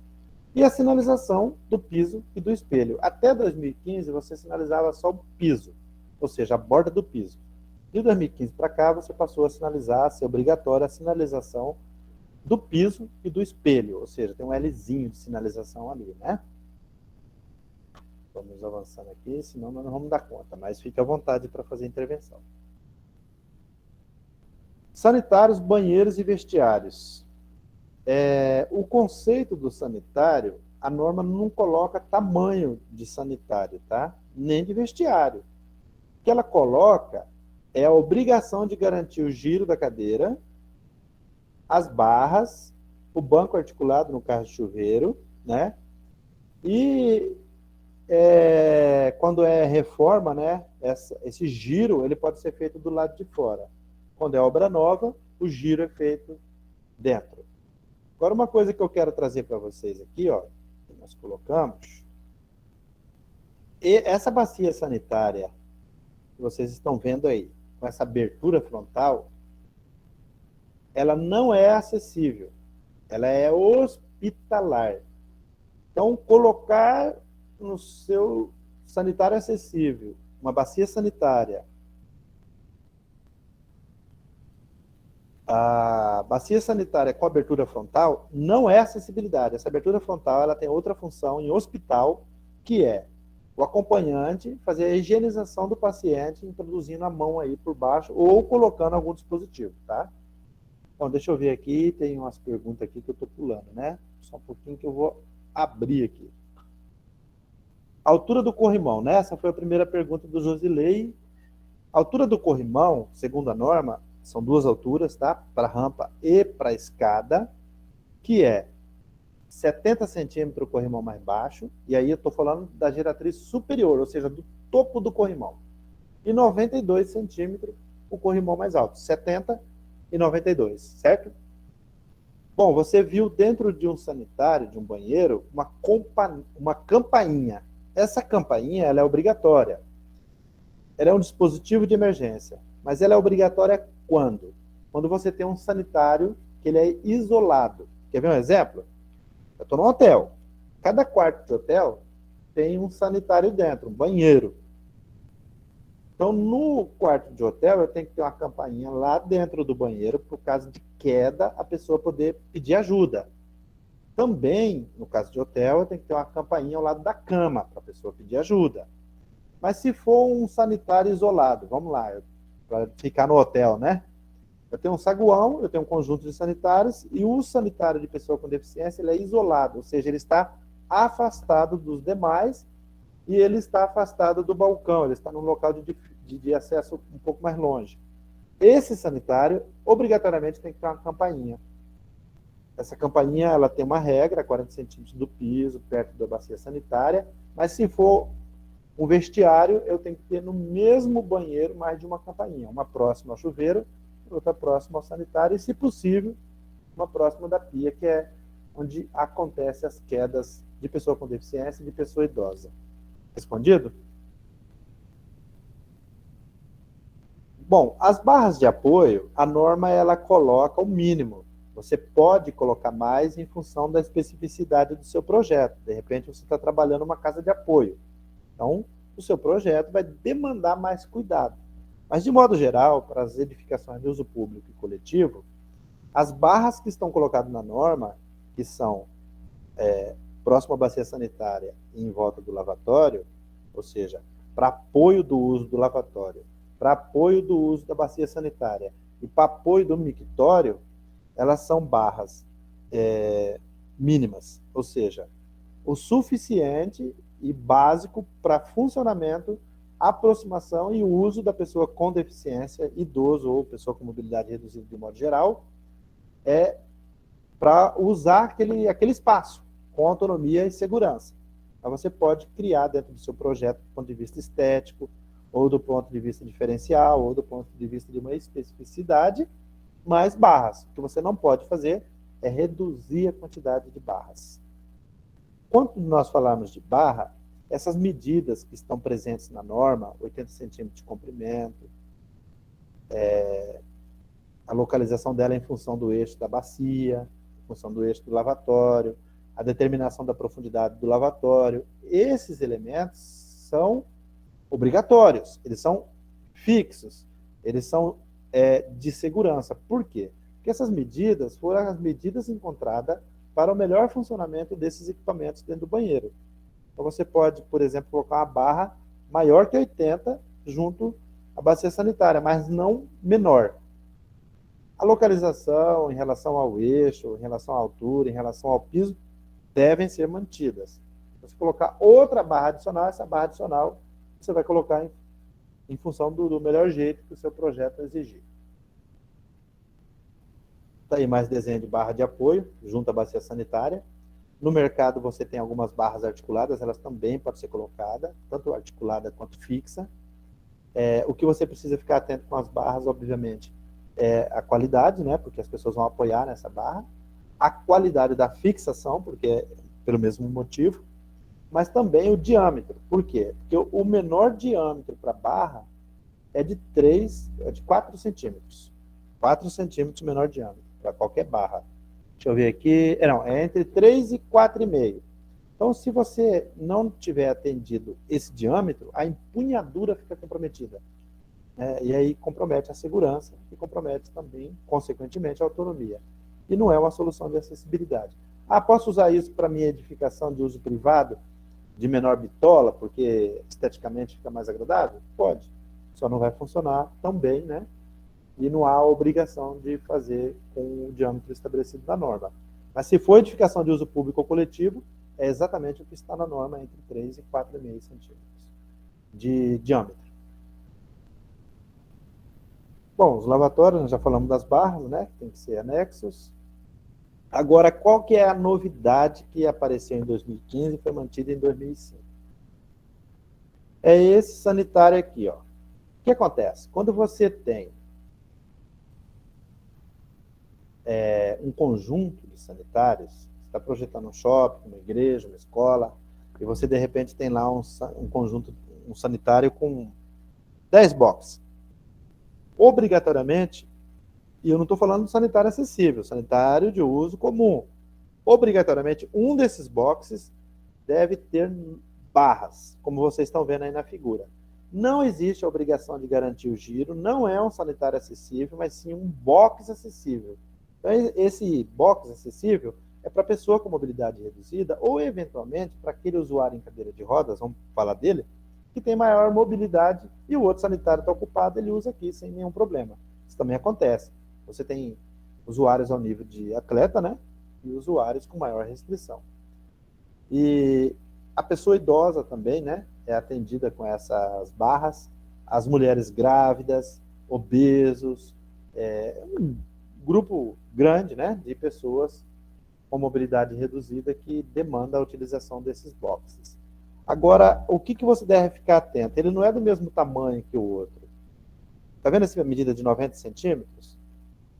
E a sinalização do piso e do espelho. Até 2015, você sinalizava só o piso, ou seja, a borda do piso. De 2015 para cá, você passou a sinalizar, a ser obrigatória a sinalização do piso e do espelho, ou seja, tem um Lzinho de sinalização ali, né? Vamos avançando aqui, senão nós não vamos dar conta, mas fique à vontade para fazer a intervenção. Sanitários, banheiros e vestiários. O conceito do sanitário, a norma não coloca tamanho de sanitário, tá? Nem de vestiário. O que ela coloca é a obrigação de garantir o giro da cadeira, as barras, o banco articulado no caso de chuveiro, né? E quando é reforma, né, esse giro ele pode ser feito do lado de fora. Quando é obra nova, o giro é feito dentro. Agora, uma coisa que eu quero trazer para vocês aqui, ó, que nós colocamos, essa bacia sanitária que vocês estão vendo aí, com essa abertura frontal, ela não é acessível, ela é hospitalar. Então, colocar no seu sanitário acessível uma bacia sanitária, a bacia sanitária com abertura frontal não é acessibilidade. Essa abertura frontal ela tem outra função em hospital, que é o acompanhante fazer a higienização do paciente, introduzindo a mão aí por baixo ou colocando algum dispositivo, tá? Bom, deixa eu ver aqui, tem umas perguntas aqui que eu estou pulando, né? Só um pouquinho que eu vou abrir aqui. Altura do corrimão, né? Essa foi a primeira pergunta do Josilei. A altura do corrimão, segundo a norma, são duas alturas, tá? Para rampa e para escada, que é 70 centímetros o corrimão mais baixo, e aí eu estou falando da geratriz superior, ou seja, do topo do corrimão. E 92 centímetros o corrimão mais alto, 70 e 92, certo? Bom, você viu dentro de um sanitário, de um banheiro, uma campainha. Essa campainha ela é obrigatória. Ela é um dispositivo de emergência, mas ela é obrigatória quando? Quando você tem um sanitário que ele é isolado. Quer ver um exemplo? Eu estou num hotel. Cada quarto de hotel tem um sanitário dentro, um banheiro. Então, no quarto de hotel, eu tenho que ter uma campainha lá dentro do banheiro, por caso de queda, a pessoa poder pedir ajuda. Também, no caso de hotel, eu tenho que ter uma campainha ao lado da cama, para a pessoa pedir ajuda. Mas se for um sanitário isolado, vamos lá, para ficar no hotel, né? Eu tenho um saguão, eu tenho um conjunto de sanitários, e o sanitário de pessoa com deficiência ele é isolado, ou seja, ele está afastado dos demais, e ele está afastado do balcão, ele está num local de acesso um pouco mais longe. Esse sanitário, obrigatoriamente, tem que ter uma campainha. Essa campainha ela tem uma regra, 40 centímetros do piso, perto da bacia sanitária, mas se for um vestiário, eu tenho que ter no mesmo banheiro mais de uma campainha, uma próxima ao chuveiro, outra próxima ao sanitário, e, se possível, uma próxima da pia, que é onde acontecem as quedas de pessoa com deficiência e de pessoa idosa. Respondido? Bom, as barras de apoio, a norma ela coloca o mínimo. Você pode colocar mais em função da especificidade do seu projeto. De repente, você está trabalhando uma casa de apoio. Então, o seu projeto vai demandar mais cuidado. Mas, de modo geral, para as edificações de uso público e coletivo, as barras que estão colocadas na norma, que são próximo à bacia sanitária e em volta do lavatório, ou seja, para apoio do uso do lavatório, para apoio do uso da bacia sanitária e para apoio do mictório, elas são barras mínimas, ou seja, o suficiente e básico para funcionamento, aproximação e uso da pessoa com deficiência, idoso ou pessoa com mobilidade reduzida de modo geral, para usar aquele espaço com autonomia e segurança. Então, você pode criar dentro do seu projeto do ponto de vista estético, ou do ponto de vista diferencial, ou do ponto de vista de uma especificidade, mais barras. O que você não pode fazer é reduzir a quantidade de barras. Quando nós falamos de barra, essas medidas que estão presentes na norma, 80 centímetros de comprimento, a localização dela é em função do eixo da bacia, em função do eixo do lavatório, a determinação da profundidade do lavatório, esses elementos são obrigatórios, eles são fixos, eles são de segurança. Por quê? Porque essas medidas foram as medidas encontradas para o melhor funcionamento desses equipamentos dentro do banheiro. Então você pode, por exemplo, colocar uma barra maior que 80 junto à bacia sanitária, mas não menor. A localização em relação ao eixo, em relação à altura, em relação ao piso, devem ser mantidas. Se você colocar outra barra adicional, essa barra adicional você vai colocar em função do melhor jeito que o seu projeto exigir. Está aí mais desenho de barra de apoio, junto à bacia sanitária. No mercado você tem algumas barras articuladas, elas também podem ser colocadas, tanto articulada quanto fixa. O que você precisa ficar atento com as barras, obviamente, é a qualidade, né, porque as pessoas vão apoiar nessa barra, a qualidade da fixação, porque é pelo mesmo motivo, mas também o diâmetro. Por quê? Porque o menor diâmetro para a barra é de 4 centímetros. 4 centímetros menor diâmetro, para qualquer barra. Deixa eu ver aqui. Não, é entre 3 e 4,5. Então, se você não tiver atendido esse diâmetro, a empunhadura fica comprometida. E aí compromete a segurança e compromete também, consequentemente, a autonomia. E não é uma solução de acessibilidade. Posso usar isso para minha edificação de uso privado, de menor bitola, porque esteticamente fica mais agradável? Pode. Só não vai funcionar tão bem, né? E não há obrigação de fazer com o diâmetro estabelecido na norma. Mas se for edificação de uso público ou coletivo, é exatamente o que está na norma, entre 3 e 4,5 centímetros de diâmetro. Bom, os lavatórios, nós já falamos das barras, né? Tem que ser anexos. Agora, qual que é a novidade que apareceu em 2015 e foi mantida em 2005? É esse sanitário aqui, ó. O que acontece? Quando você tem um conjunto de sanitários, você está projetando um shopping, uma igreja, uma escola, e você, de repente, tem lá um conjunto, um sanitário com 10 boxes. Obrigatoriamente, e eu não estou falando de sanitário acessível, sanitário de uso comum. Obrigatoriamente, um desses boxes deve ter barras, como vocês estão vendo aí na figura. Não existe a obrigação de garantir o giro, não é um sanitário acessível, mas sim um box acessível. Então, esse box acessível é para pessoa com mobilidade reduzida ou, eventualmente, para aquele usuário em cadeira de rodas, vamos falar dele, que tem maior mobilidade e o outro sanitário está ocupado, ele usa aqui sem nenhum problema. Isso também acontece. Você tem usuários ao nível de atleta, né? E usuários com maior restrição. E a pessoa idosa também, né? É atendida com essas barras. As mulheres grávidas, obesos, um grupo grande, né? De pessoas com mobilidade reduzida que demanda a utilização desses boxes. Agora, o que você deve ficar atento? Ele não é do mesmo tamanho que o outro. Está vendo essa medida de 90 centímetros?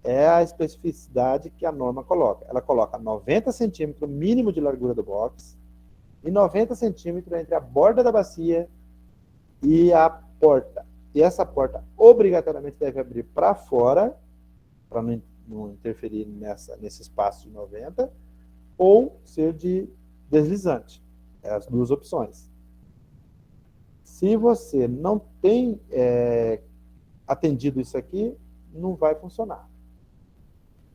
É a especificidade que a norma coloca. Ela coloca 90 centímetros mínimo de largura do box e 90 centímetros entre a borda da bacia e a porta. E essa porta obrigatoriamente deve abrir para fora, para não interferir nesse espaço de 90, ou ser de deslizante. É as duas opções. Se você não tem atendido isso aqui, não vai funcionar.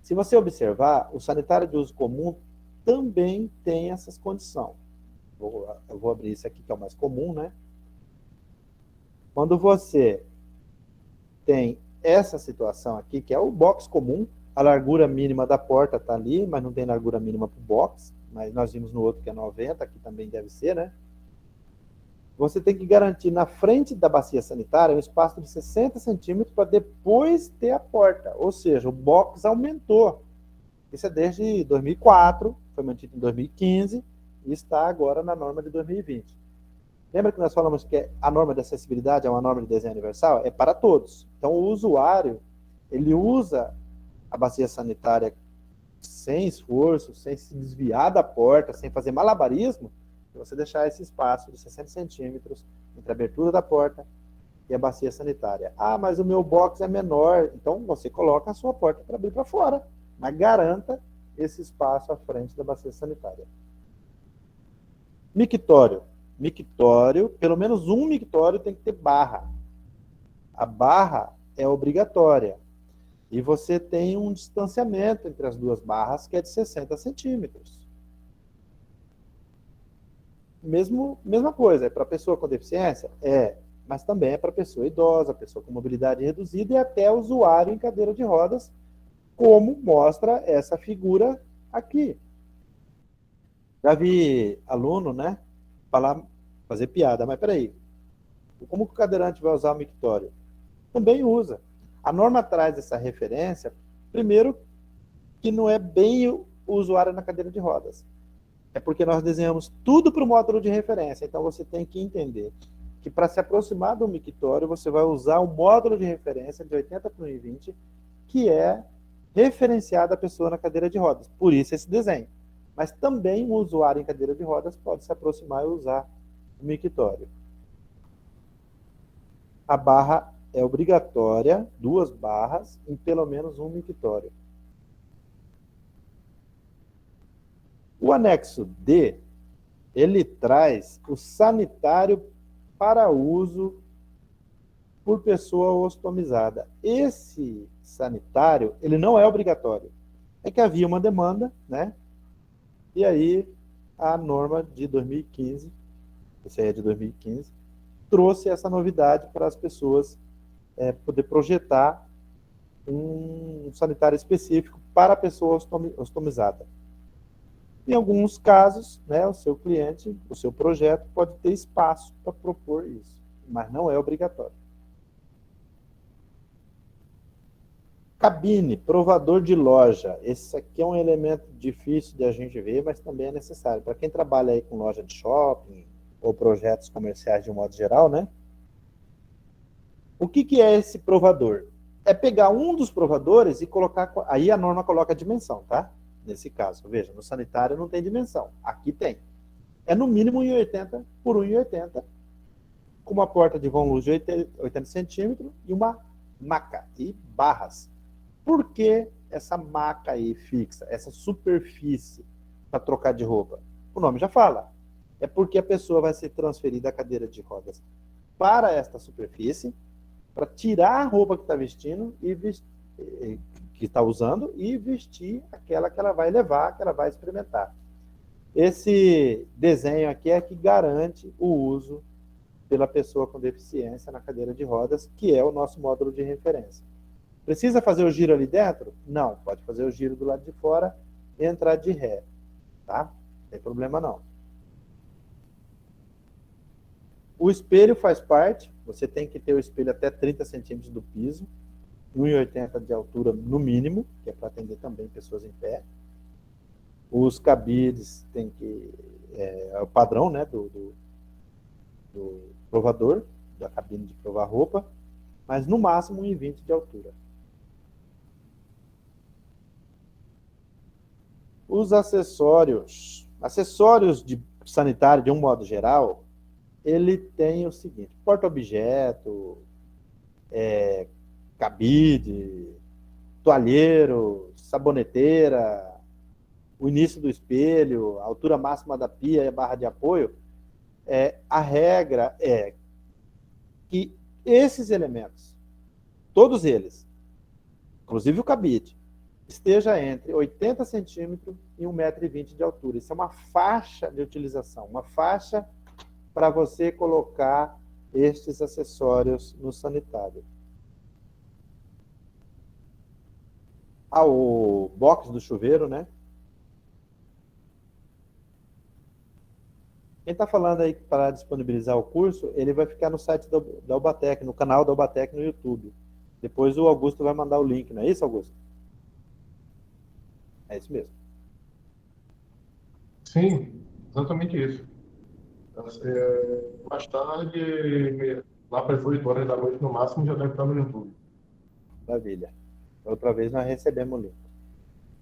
Se você observar, o sanitário de uso comum também tem essas condições. Eu vou abrir isso aqui, que é o mais comum, né? Quando você tem essa situação aqui, que é o box comum, a largura mínima da porta está ali, mas não tem largura mínima para o box, mas nós vimos no outro que é 90, aqui também deve ser, né? Você tem que garantir na frente da bacia sanitária um espaço de 60 centímetros para depois ter a porta. Ou seja, o box aumentou. Isso é desde 2004, foi mantido em 2015 e está agora na norma de 2020. Lembra que nós falamos que a norma de acessibilidade é uma norma de desenho universal? É para todos. Então, o usuário, ele usa a bacia sanitária sem esforço, sem se desviar da porta, sem fazer malabarismo, se você deixar esse espaço de 60 centímetros entre a abertura da porta e a bacia sanitária. Mas o meu box é menor, então você coloca a sua porta para abrir para fora, mas garanta esse espaço à frente da bacia sanitária. Mictório. Mictório, pelo menos um mictório tem que ter barra. A barra é obrigatória. E você tem um distanciamento entre as duas barras que é de 60 centímetros. Mesma coisa, é para pessoa com deficiência? Mas também é para pessoa idosa, pessoa com mobilidade reduzida e até usuário em cadeira de rodas, como mostra essa figura aqui. Já vi aluno, né, fazer piada, mas peraí, como que o cadeirante vai usar o mictório? Também usa. A norma traz essa referência, primeiro, que não é bem o usuário na cadeira de rodas. É porque nós desenhamos tudo para o módulo de referência. Então, você tem que entender que para se aproximar do mictório, você vai usar o módulo de referência de 80 por 1,20, que é referenciado à pessoa na cadeira de rodas. Por isso, esse desenho. Mas também o usuário em cadeira de rodas pode se aproximar e usar o mictório. A barra é obrigatória, 2 barras, em pelo menos um mictório. O anexo D, ele traz o sanitário para uso por pessoa ostomizada. Esse sanitário, ele não é obrigatório. É que havia uma demanda, né? E aí a norma de 2015, esse aí é de 2015, trouxe essa novidade para as pessoas poder projetar um sanitário específico para a pessoa ostomizada. Em alguns casos, né, o seu cliente, o seu projeto pode ter espaço para propor isso, mas não é obrigatório. Cabine, provador de loja. Esse aqui é um elemento difícil de a gente ver, mas também é necessário. Para quem trabalha aí com loja de shopping ou projetos comerciais de um modo geral, né? O que é esse provador? É pegar um dos provadores e colocar... Aí a norma coloca a dimensão, tá? Nesse caso, veja, no sanitário não tem dimensão. Aqui tem. É no mínimo 1,80 por 1,80, com uma porta de vão luz de 80 centímetros e uma maca e barras. Por que essa maca aí fixa, essa superfície para trocar de roupa? O nome já fala. É porque a pessoa vai ser transferida da cadeira de rodas para esta superfície, para tirar a roupa que está vestindo e que está usando e vestir aquela que ela vai levar, que ela vai experimentar. Esse desenho aqui é que garante o uso pela pessoa com deficiência na cadeira de rodas, que é o nosso módulo de referência. Precisa fazer o giro ali dentro? Não, pode fazer o giro do lado de fora e entrar de ré, tá? Não tem problema não. O espelho faz parte, você tem que ter o espelho até 30 centímetros do piso, 1,80 de altura no mínimo, que é para atender também pessoas em pé. Os cabides tem que... É o padrão, né, do provador, da cabine de provar roupa, mas no máximo 1,20 de altura. Os acessórios. Acessórios de sanitário, de um modo geral, ele tem o seguinte: porta-objeto, cabide, toalheiro, saboneteira, o início do espelho, a altura máxima da pia e a barra de apoio. A regra é que esses elementos, todos eles, inclusive o cabide, esteja entre 80 centímetros e 1,20 m de altura. Isso é uma faixa de utilização, uma faixa para você colocar estes acessórios no sanitário. O box do chuveiro, né? Quem está falando aí para disponibilizar o curso, ele vai ficar no site da Ubatec, no canal da Ubatec no YouTube. Depois o Augusto vai mandar o link, não é isso, Augusto? É isso mesmo. Sim, exatamente isso. Mais tarde, lá para as 8 horas da noite, no máximo, já deve estar no YouTube. Maravilha. Outra vez nós recebemos o link.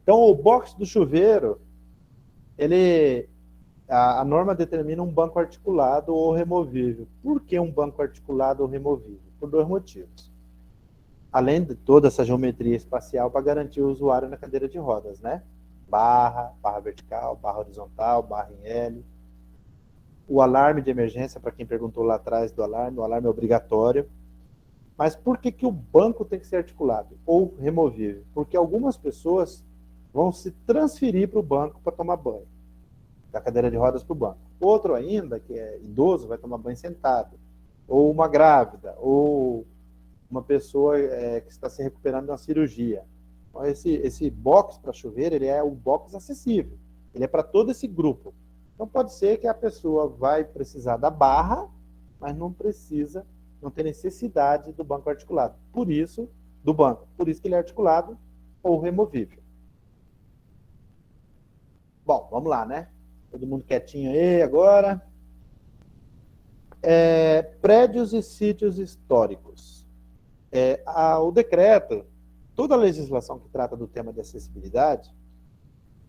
Então, o box do chuveiro, a norma determina um banco articulado ou removível. Por que um banco articulado ou removível? Por 2 motivos. Além de toda essa geometria espacial para garantir o usuário na cadeira de rodas, né? Barra vertical, barra horizontal, barra em L. O alarme de emergência, para quem perguntou lá atrás do alarme, o alarme é obrigatório. Mas por que o banco tem que ser articulado ou removível? Porque algumas pessoas vão se transferir para o banco para tomar banho, da cadeira de rodas para o banco. Outro ainda, que é idoso, vai tomar banho sentado. Ou uma grávida, ou uma pessoa que está se recuperando de uma cirurgia. Então, esse box para chuveiro, ele é o box acessível. Ele é para todo esse grupo. Então, pode ser que a pessoa vai precisar da barra, mas não tem necessidade do banco articulado. Por isso que ele é articulado ou removível. Bom, vamos lá, né? Todo mundo quietinho aí agora. Prédios e sítios históricos. O decreto, toda a legislação que trata do tema de acessibilidade,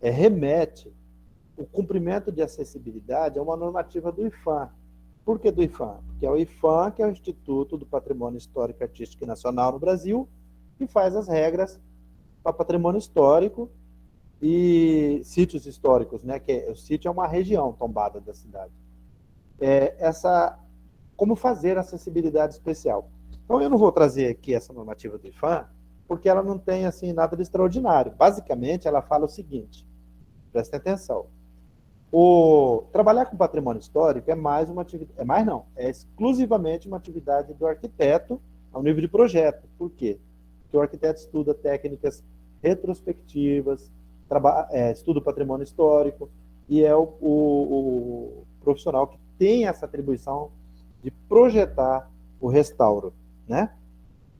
remete o cumprimento de acessibilidade a uma normativa do IPHAN, Por que do IPHAN? Porque é o IPHAN, que é o Instituto do Patrimônio Histórico, Artístico e Nacional no Brasil, que faz as regras para patrimônio histórico e sítios históricos, né? O sítio é uma região tombada da cidade. Como fazer acessibilidade especial. Então, eu não vou trazer aqui essa normativa do IPHAN, porque ela não tem assim nada de extraordinário. Basicamente, ela fala o seguinte: prestem atenção. Trabalhar com patrimônio histórico é mais uma atividade, é exclusivamente uma atividade do arquiteto ao nível de projeto. Por quê? Porque o arquiteto estuda técnicas retrospectivas, estuda o patrimônio histórico, e é o profissional que tem essa atribuição de projetar o restauro, né?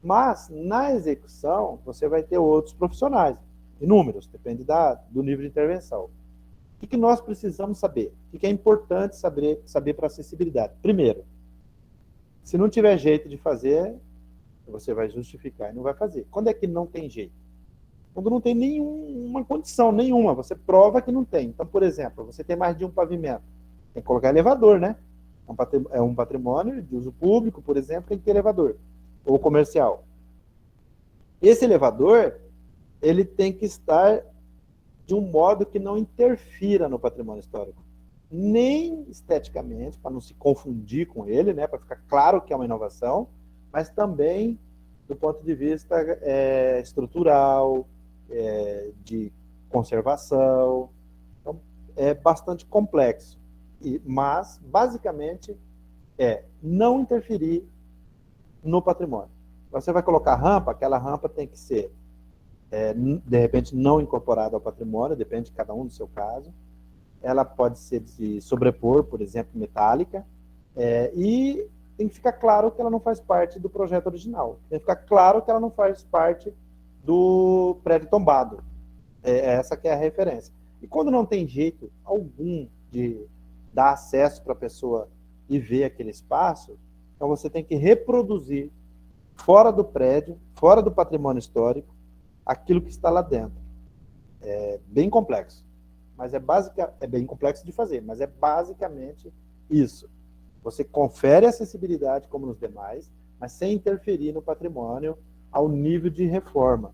Mas, na execução, você vai ter outros profissionais, inúmeros, depende do nível de intervenção. O que nós precisamos saber? O que é importante saber para acessibilidade? Primeiro, se não tiver jeito de fazer, você vai justificar e não vai fazer. Quando é que não tem jeito? Quando não tem nenhuma condição, nenhuma. Você prova que não tem. Então, por exemplo, você tem mais de um pavimento. Tem que colocar elevador, né? É um patrimônio de uso público, por exemplo, tem que ter elevador. Ou comercial. Esse elevador, ele tem que estar de um modo que não interfira no patrimônio histórico. Nem esteticamente, para não se confundir com ele, né, para ficar claro que é uma inovação, mas também do ponto de vista estrutural, de conservação. Então, é bastante complexo. Mas, basicamente, não interferir no patrimônio. Você vai colocar rampa, aquela rampa tem que ser de repente não incorporada ao patrimônio, depende de cada um do seu caso. Ela pode ser de sobrepor, por exemplo, metálica, e tem que ficar claro que ela não faz parte do projeto original. Tem que ficar claro que ela não faz parte do prédio tombado. Essa que é a referência. E quando não tem jeito algum de dar acesso para a pessoa e ver aquele espaço, então você tem que reproduzir fora do prédio, fora do patrimônio histórico, aquilo que está lá dentro. É bem complexo, mas é bem complexo de fazer, mas é basicamente isso. Você confere acessibilidade como nos demais, mas sem interferir no patrimônio ao nível de reforma.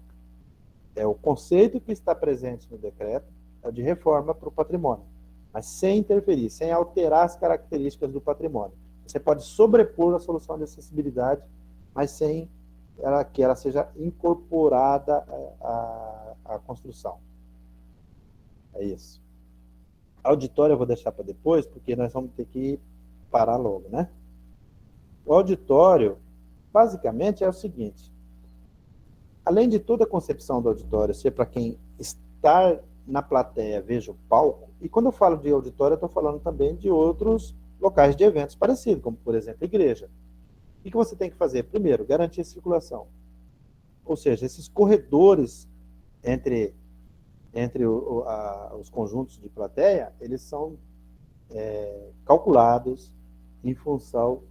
O conceito que está presente no decreto é o de reforma para o patrimônio, mas sem interferir, sem alterar as características do patrimônio. Você pode sobrepor a solução de acessibilidade, mas sem que ela seja incorporada à construção. É isso. Auditório eu vou deixar para depois, porque nós vamos ter que parar logo, né? O auditório, basicamente, é o seguinte: além de toda a concepção do auditório ser para quem está na plateia veja o palco, e quando eu falo de auditório, eu estou falando também de outros locais de eventos parecidos, como, por exemplo, a igreja. O que você tem que fazer? Primeiro, garantir a circulação. Ou seja, esses corredores entre os conjuntos de plateia, eles são calculados em função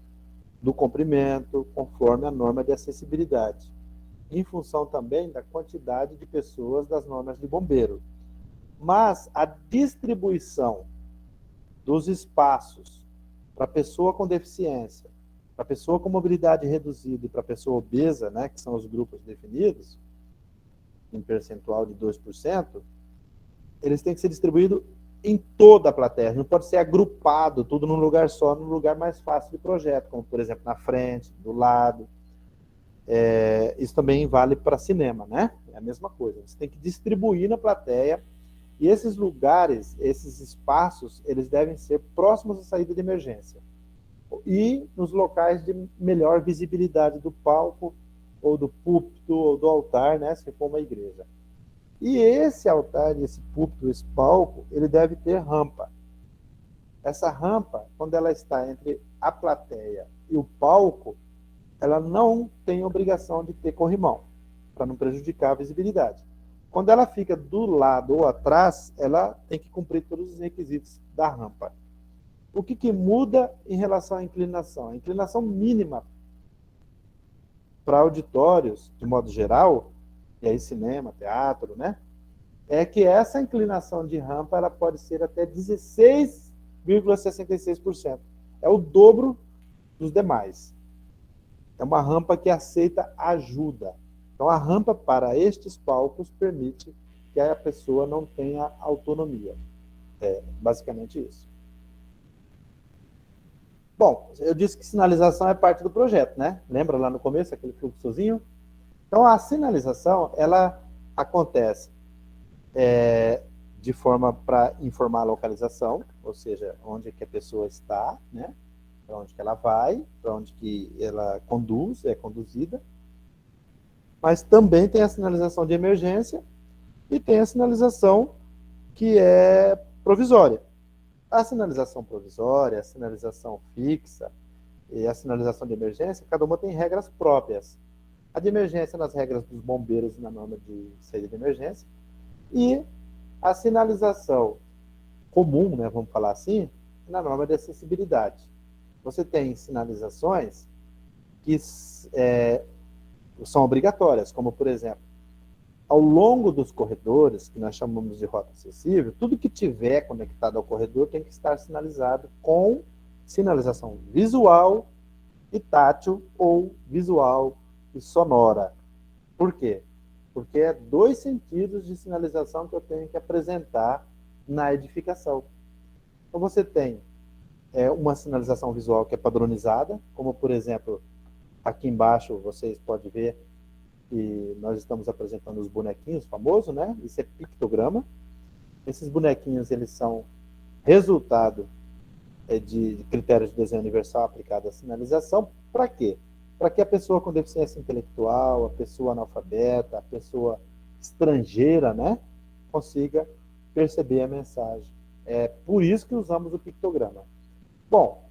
do comprimento, conforme a norma de acessibilidade. Em função também da quantidade de pessoas das normas de bombeiro. Mas a distribuição dos espaços para pessoa com deficiência, para pessoa com mobilidade reduzida e para pessoa obesa, né, que são os grupos definidos, em percentual de 2%, eles têm que ser distribuídos em toda a plateia. Não pode ser agrupado tudo num lugar só, num lugar mais fácil de projeto, como, por exemplo, na frente, do lado. Isso também vale para cinema, né? É a mesma coisa. Você tem que distribuir na plateia, e esses lugares, esses espaços, eles devem ser próximos à saída de emergência. E nos locais de melhor visibilidade do palco, ou do púlpito, ou do altar, né, se for uma igreja. E esse altar, esse púlpito, esse palco, ele deve ter rampa. Essa rampa, quando ela está entre a plateia e o palco, ela não tem obrigação de ter corrimão, para não prejudicar a visibilidade. Quando ela fica do lado ou atrás, ela tem que cumprir todos os requisitos da rampa. O que muda em relação à inclinação? A inclinação mínima para auditórios, de modo geral, e aí cinema, teatro, né? É que essa inclinação de rampa ela pode ser até 16,66%. é o dobro dos demais. É uma rampa que aceita ajuda. Então, a rampa para estes palcos permite que a pessoa não tenha autonomia. É basicamente isso. Bom, eu disse que sinalização é parte do projeto, né? Lembra lá no começo, aquele fluxozinho? Então, a sinalização, ela acontece de forma para informar a localização, ou seja, onde é que a pessoa está, né? Para onde que ela vai, para onde que ela conduz, é conduzida. Mas também tem a sinalização de emergência e tem a sinalização que é provisória. A sinalização provisória, a sinalização fixa e a sinalização de emergência, cada uma tem regras próprias. A de emergência nas regras dos bombeiros e na norma de saída de emergência. E a sinalização comum, né, vamos falar assim, na norma de acessibilidade. Você tem sinalizações que são obrigatórias, como, por exemplo, ao longo dos corredores, que nós chamamos de rota acessível, tudo que tiver conectado ao corredor tem que estar sinalizado com sinalização visual e tátil ou visual e sonora. Por quê? Porque é 2 sentidos de sinalização que eu tenho que apresentar na edificação. Então, você tem uma sinalização visual que é padronizada, como, por exemplo, aqui embaixo vocês podem ver que nós estamos apresentando os bonequinhos famosos, né? Isso é pictograma. Esses bonequinhos, eles são resultado de critérios de desenho universal aplicado à sinalização. Para quê? Para que a pessoa com deficiência intelectual, a pessoa analfabeta, a pessoa estrangeira, né, consiga perceber a mensagem. É por isso que usamos o pictograma. Bom,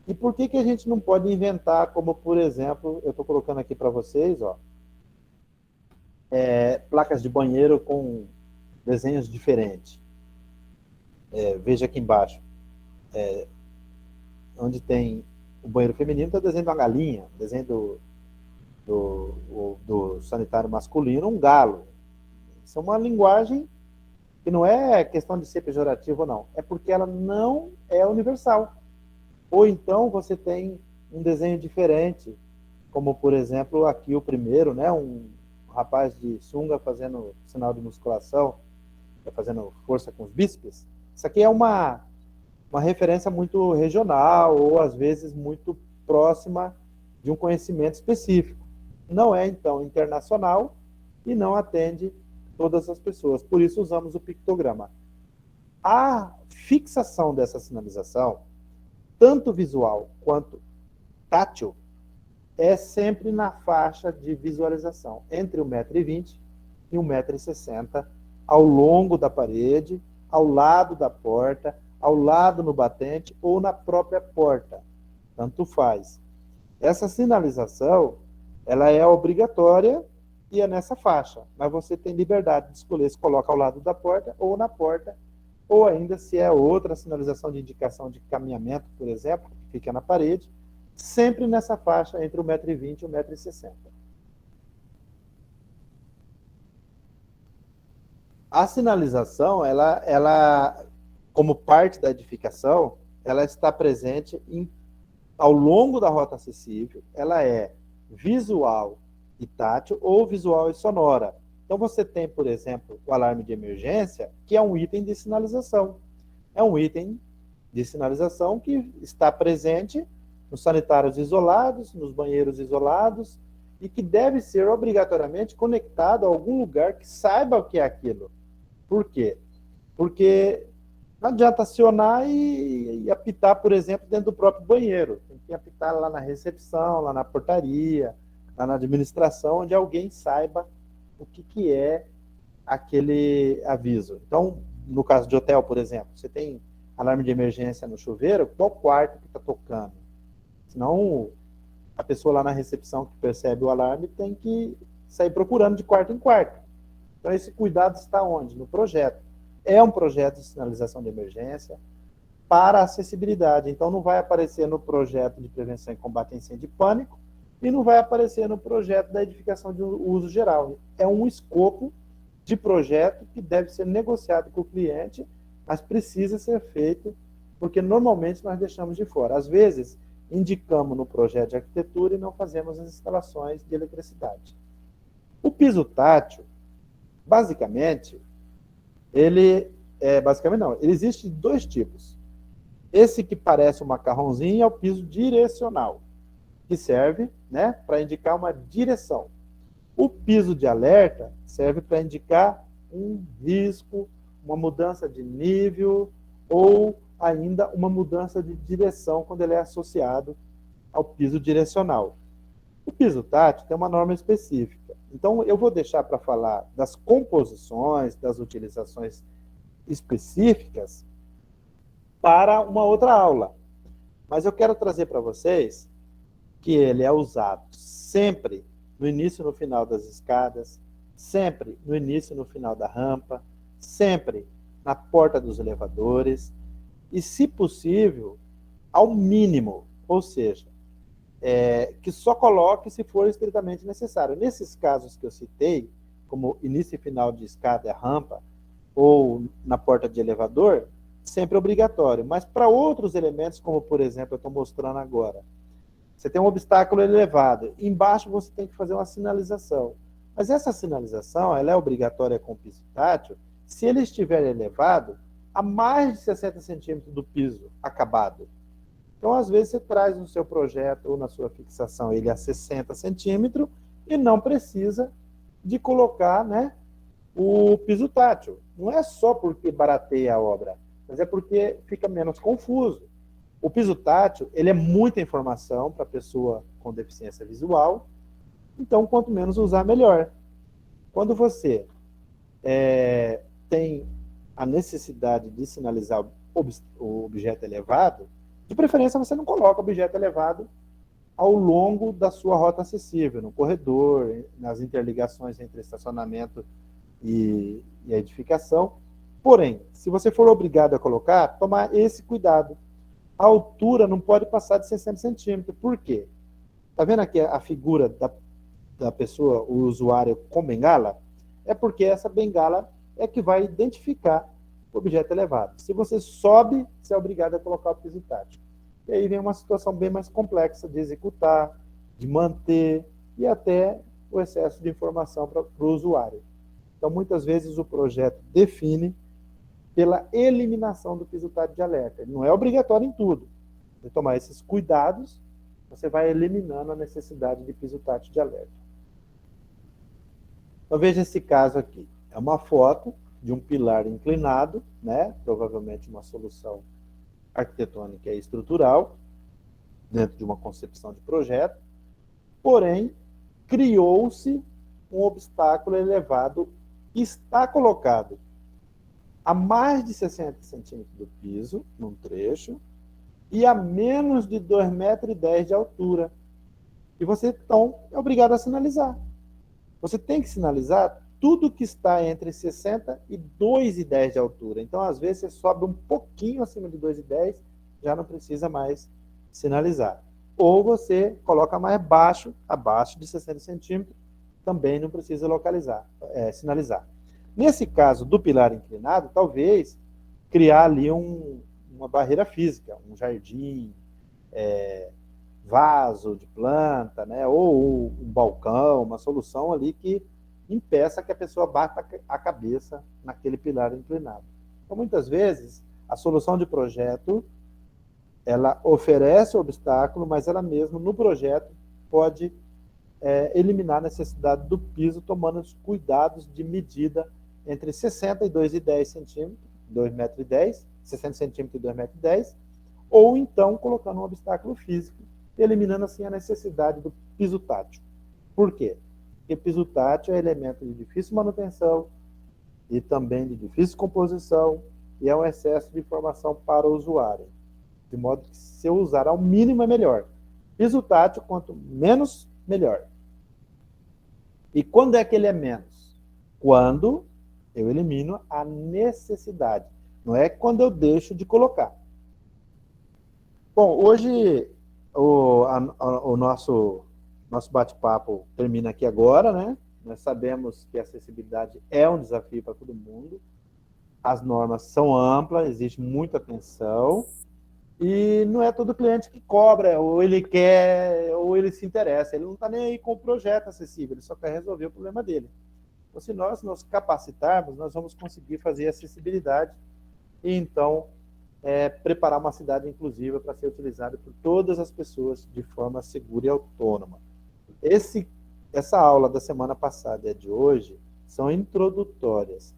e por que a gente não pode inventar, como, por exemplo, eu estou colocando aqui para vocês, ó, placas de banheiro com desenhos diferentes. Veja aqui embaixo. Onde tem o banheiro feminino, está o desenho de uma galinha, o desenho do sanitário masculino, um galo. Isso é uma linguagem que não é questão de ser pejorativo ou não, é porque ela não é universal. Ou então você tem um desenho diferente, como, por exemplo, aqui o primeiro, né, um rapaz de sunga fazendo sinal de musculação, fazendo força com os bíceps. Isso aqui é uma referência muito regional ou, às vezes, muito próxima de um conhecimento específico. Não é, então, internacional e não atende todas as pessoas. Por isso, usamos o pictograma. A fixação dessa sinalização, tanto visual quanto tátil, é sempre na faixa de visualização, entre 1,20 m e 1,60 m, ao longo da parede, ao lado da porta, ao lado no batente ou na própria porta. Tanto faz. Essa sinalização, ela é obrigatória e é nessa faixa, mas você tem liberdade de escolher se coloca ao lado da porta ou na porta, ou ainda se é outra sinalização de indicação de caminhamento, por exemplo, que fica na parede, sempre nessa faixa entre 1,20 m e 1,60 m. A sinalização, ela, como parte da edificação, ela está presente ao longo da rota acessível, ela é visual e tátil ou visual e sonora. Então você tem, por exemplo, o alarme de emergência, que é um item de sinalização. É um item de sinalização que está presente nos sanitários isolados, nos banheiros isolados, e que deve ser obrigatoriamente conectado a algum lugar que saiba o que é aquilo. Por quê? Porque não adianta acionar e apitar, por exemplo, dentro do próprio banheiro. Tem que apitar lá na recepção, lá na portaria, lá na administração, onde alguém saiba o que é aquele aviso. Então, no caso de hotel, por exemplo, você tem alarme de emergência no chuveiro, qual quarto que está tocando? Senão, a pessoa lá na recepção que percebe o alarme tem que sair procurando de quarto em quarto. Então, esse cuidado está onde? No projeto. É um projeto de sinalização de emergência para acessibilidade. Então, não vai aparecer no projeto de prevenção e combate a incêndio e pânico e não vai aparecer no projeto da edificação de uso geral. É um escopo de projeto que deve ser negociado com o cliente, mas precisa ser feito porque normalmente nós deixamos de fora. Às vezes, indicamos no projeto de arquitetura e não fazemos as instalações de eletricidade. O piso tátil, basicamente, ele existe dois tipos. Esse que parece um macarrãozinho é o piso direcional, que serve, né, para indicar uma direção. O piso de alerta serve para indicar um risco, uma mudança de nível ou ainda uma mudança de direção quando ele é associado ao piso direcional. O piso tátil tem uma norma específica. Então, eu vou deixar para falar das composições, das utilizações específicas para uma outra aula. Mas eu quero trazer para vocês que ele é usado sempre no início e no final das escadas, sempre no início e no final da rampa, sempre na porta dos elevadores e, se possível, ao mínimo, ou seja, que só coloque se for estritamente necessário. Nesses casos que eu citei, como início e final de escada e rampa, ou na porta de elevador, sempre obrigatório. Mas para outros elementos, como por exemplo, eu estou mostrando agora, você tem um obstáculo elevado, embaixo você tem que fazer uma sinalização. Mas essa sinalização, ela é obrigatória com o piso tátil, se ele estiver elevado a mais de 60 centímetros do piso acabado. Então, às vezes, você traz no seu projeto ou na sua fixação ele a 60 centímetros e não precisa de colocar, né, o piso tátil. Não é só porque barateia a obra, mas é porque fica menos confuso. O piso tátil, ele é muita informação para a pessoa com deficiência visual, então, quanto menos usar, melhor. Quando você tem a necessidade de sinalizar o objeto elevado, de preferência, você não coloca o objeto elevado ao longo da sua rota acessível, no corredor, nas interligações entre estacionamento e a edificação. Porém, se você for obrigado a colocar, tomar esse cuidado. A altura não pode passar de 60 centímetros. Por quê? Está vendo aqui a figura da pessoa, o usuário com bengala? É porque essa bengala é que vai identificar o objeto elevado. Se você sobe, você é obrigado a colocar o piso tátil. E aí vem uma situação bem mais complexa de executar, de manter e até o excesso de informação para o usuário. Então, muitas vezes o projeto define pela eliminação do piso tátil de alerta. Ele não é obrigatório em tudo. Se tomar esses cuidados, você vai eliminando a necessidade de piso tátil de alerta. Então, veja esse caso aqui. É uma foto de um pilar inclinado, né? Provavelmente uma solução arquitetônica e estrutural, dentro de uma concepção de projeto. Porém, criou-se um obstáculo elevado que está colocado a mais de 60 centímetros do piso, num trecho, e a menos de 2,10 metros de altura. E você, então, é obrigado a sinalizar. Você tem que sinalizar tudo que está entre 60 e 2,10 de altura. Então, às vezes, você sobe um pouquinho acima de 2,10, já não precisa mais sinalizar. Ou você coloca mais baixo, abaixo de 60 centímetros, também não precisa sinalizar. Nesse caso do pilar inclinado, talvez criar ali uma barreira física, um jardim, vaso de planta, né, ou um balcão, uma solução ali que impeça que a pessoa bata a cabeça naquele pilar inclinado. Então, muitas vezes, a solução de projeto, ela oferece o obstáculo, mas ela mesma, no projeto, pode eliminar a necessidade do piso, tomando os cuidados de medida entre 60 e 2,10 centímetros, 2,10 metros, 60 centímetros e 2,10 metros, ou então colocando um obstáculo físico, eliminando assim a necessidade do piso tátil. Por quê? Porque piso tátil é elemento de difícil manutenção e também de difícil composição e é um excesso de informação para o usuário. De modo que, se eu usar ao mínimo, é melhor. Piso tátil, quanto menos, melhor. E quando é que ele é menos? Quando eu elimino a necessidade. Não é quando eu deixo de colocar. Bom, hoje o nosso bate-papo termina aqui agora, né? Nós sabemos que a acessibilidade é um desafio para todo mundo. As normas são amplas, existe muita atenção. E não é todo cliente que cobra, ou ele quer, ou ele se interessa. Ele não está nem aí com o projeto acessível, ele só quer resolver o problema dele. Então, se nós nos capacitarmos, nós vamos conseguir fazer acessibilidade e, então, preparar uma cidade inclusiva para ser utilizada por todas as pessoas de forma segura e autônoma. Essa aula da semana passada e a de hoje são introdutórias.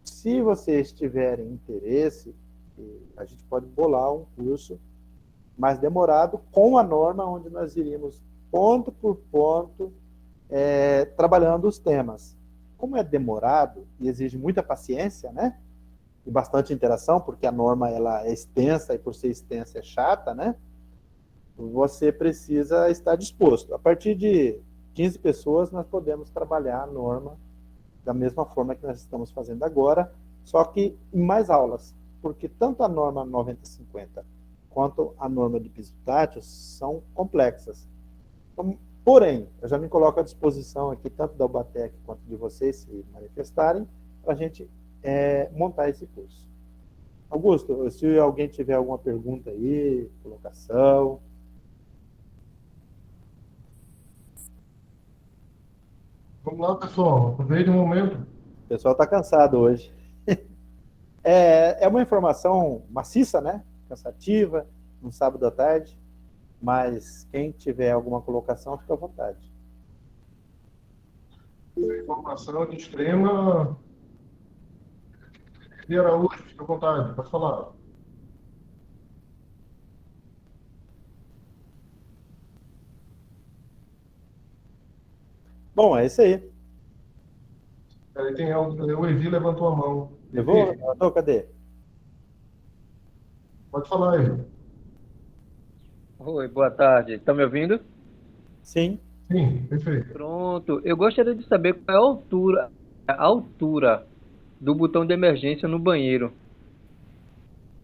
Se vocês tiverem interesse, a gente pode bolar um curso mais demorado com a norma, onde nós iríamos ponto por ponto trabalhando os temas. Como é demorado e exige muita paciência, né? E bastante interação, porque a norma ela é extensa e por ser extensa é chata, né? Você precisa estar disposto. A partir de 15 pessoas, nós podemos trabalhar a norma da mesma forma que nós estamos fazendo agora, só que em mais aulas, porque tanto a norma 9050 quanto a norma de piso tátil são complexas. Então, porém, eu já me coloco à disposição aqui, tanto da Ubatec quanto de vocês se manifestarem, para a gente montar esse curso. Augusto, se alguém tiver alguma pergunta aí, colocação. Vamos lá, pessoal. Aproveite o momento. O pessoal está cansado hoje. É uma informação maciça, né? Cansativa, no sábado à tarde, mas quem tiver alguma colocação, fica à vontade. Informação de extrema. E Araújo, fica à vontade, pode falar. Bom, é isso aí. Aí tem o Evi levantou a mão. Levou? Evi, Levantou? Cadê? pode falar aí. Oi, boa tarde. Tá me ouvindo? Sim. Sim, perfeito. Pronto. Eu gostaria de saber qual é a altura do botão de emergência no banheiro.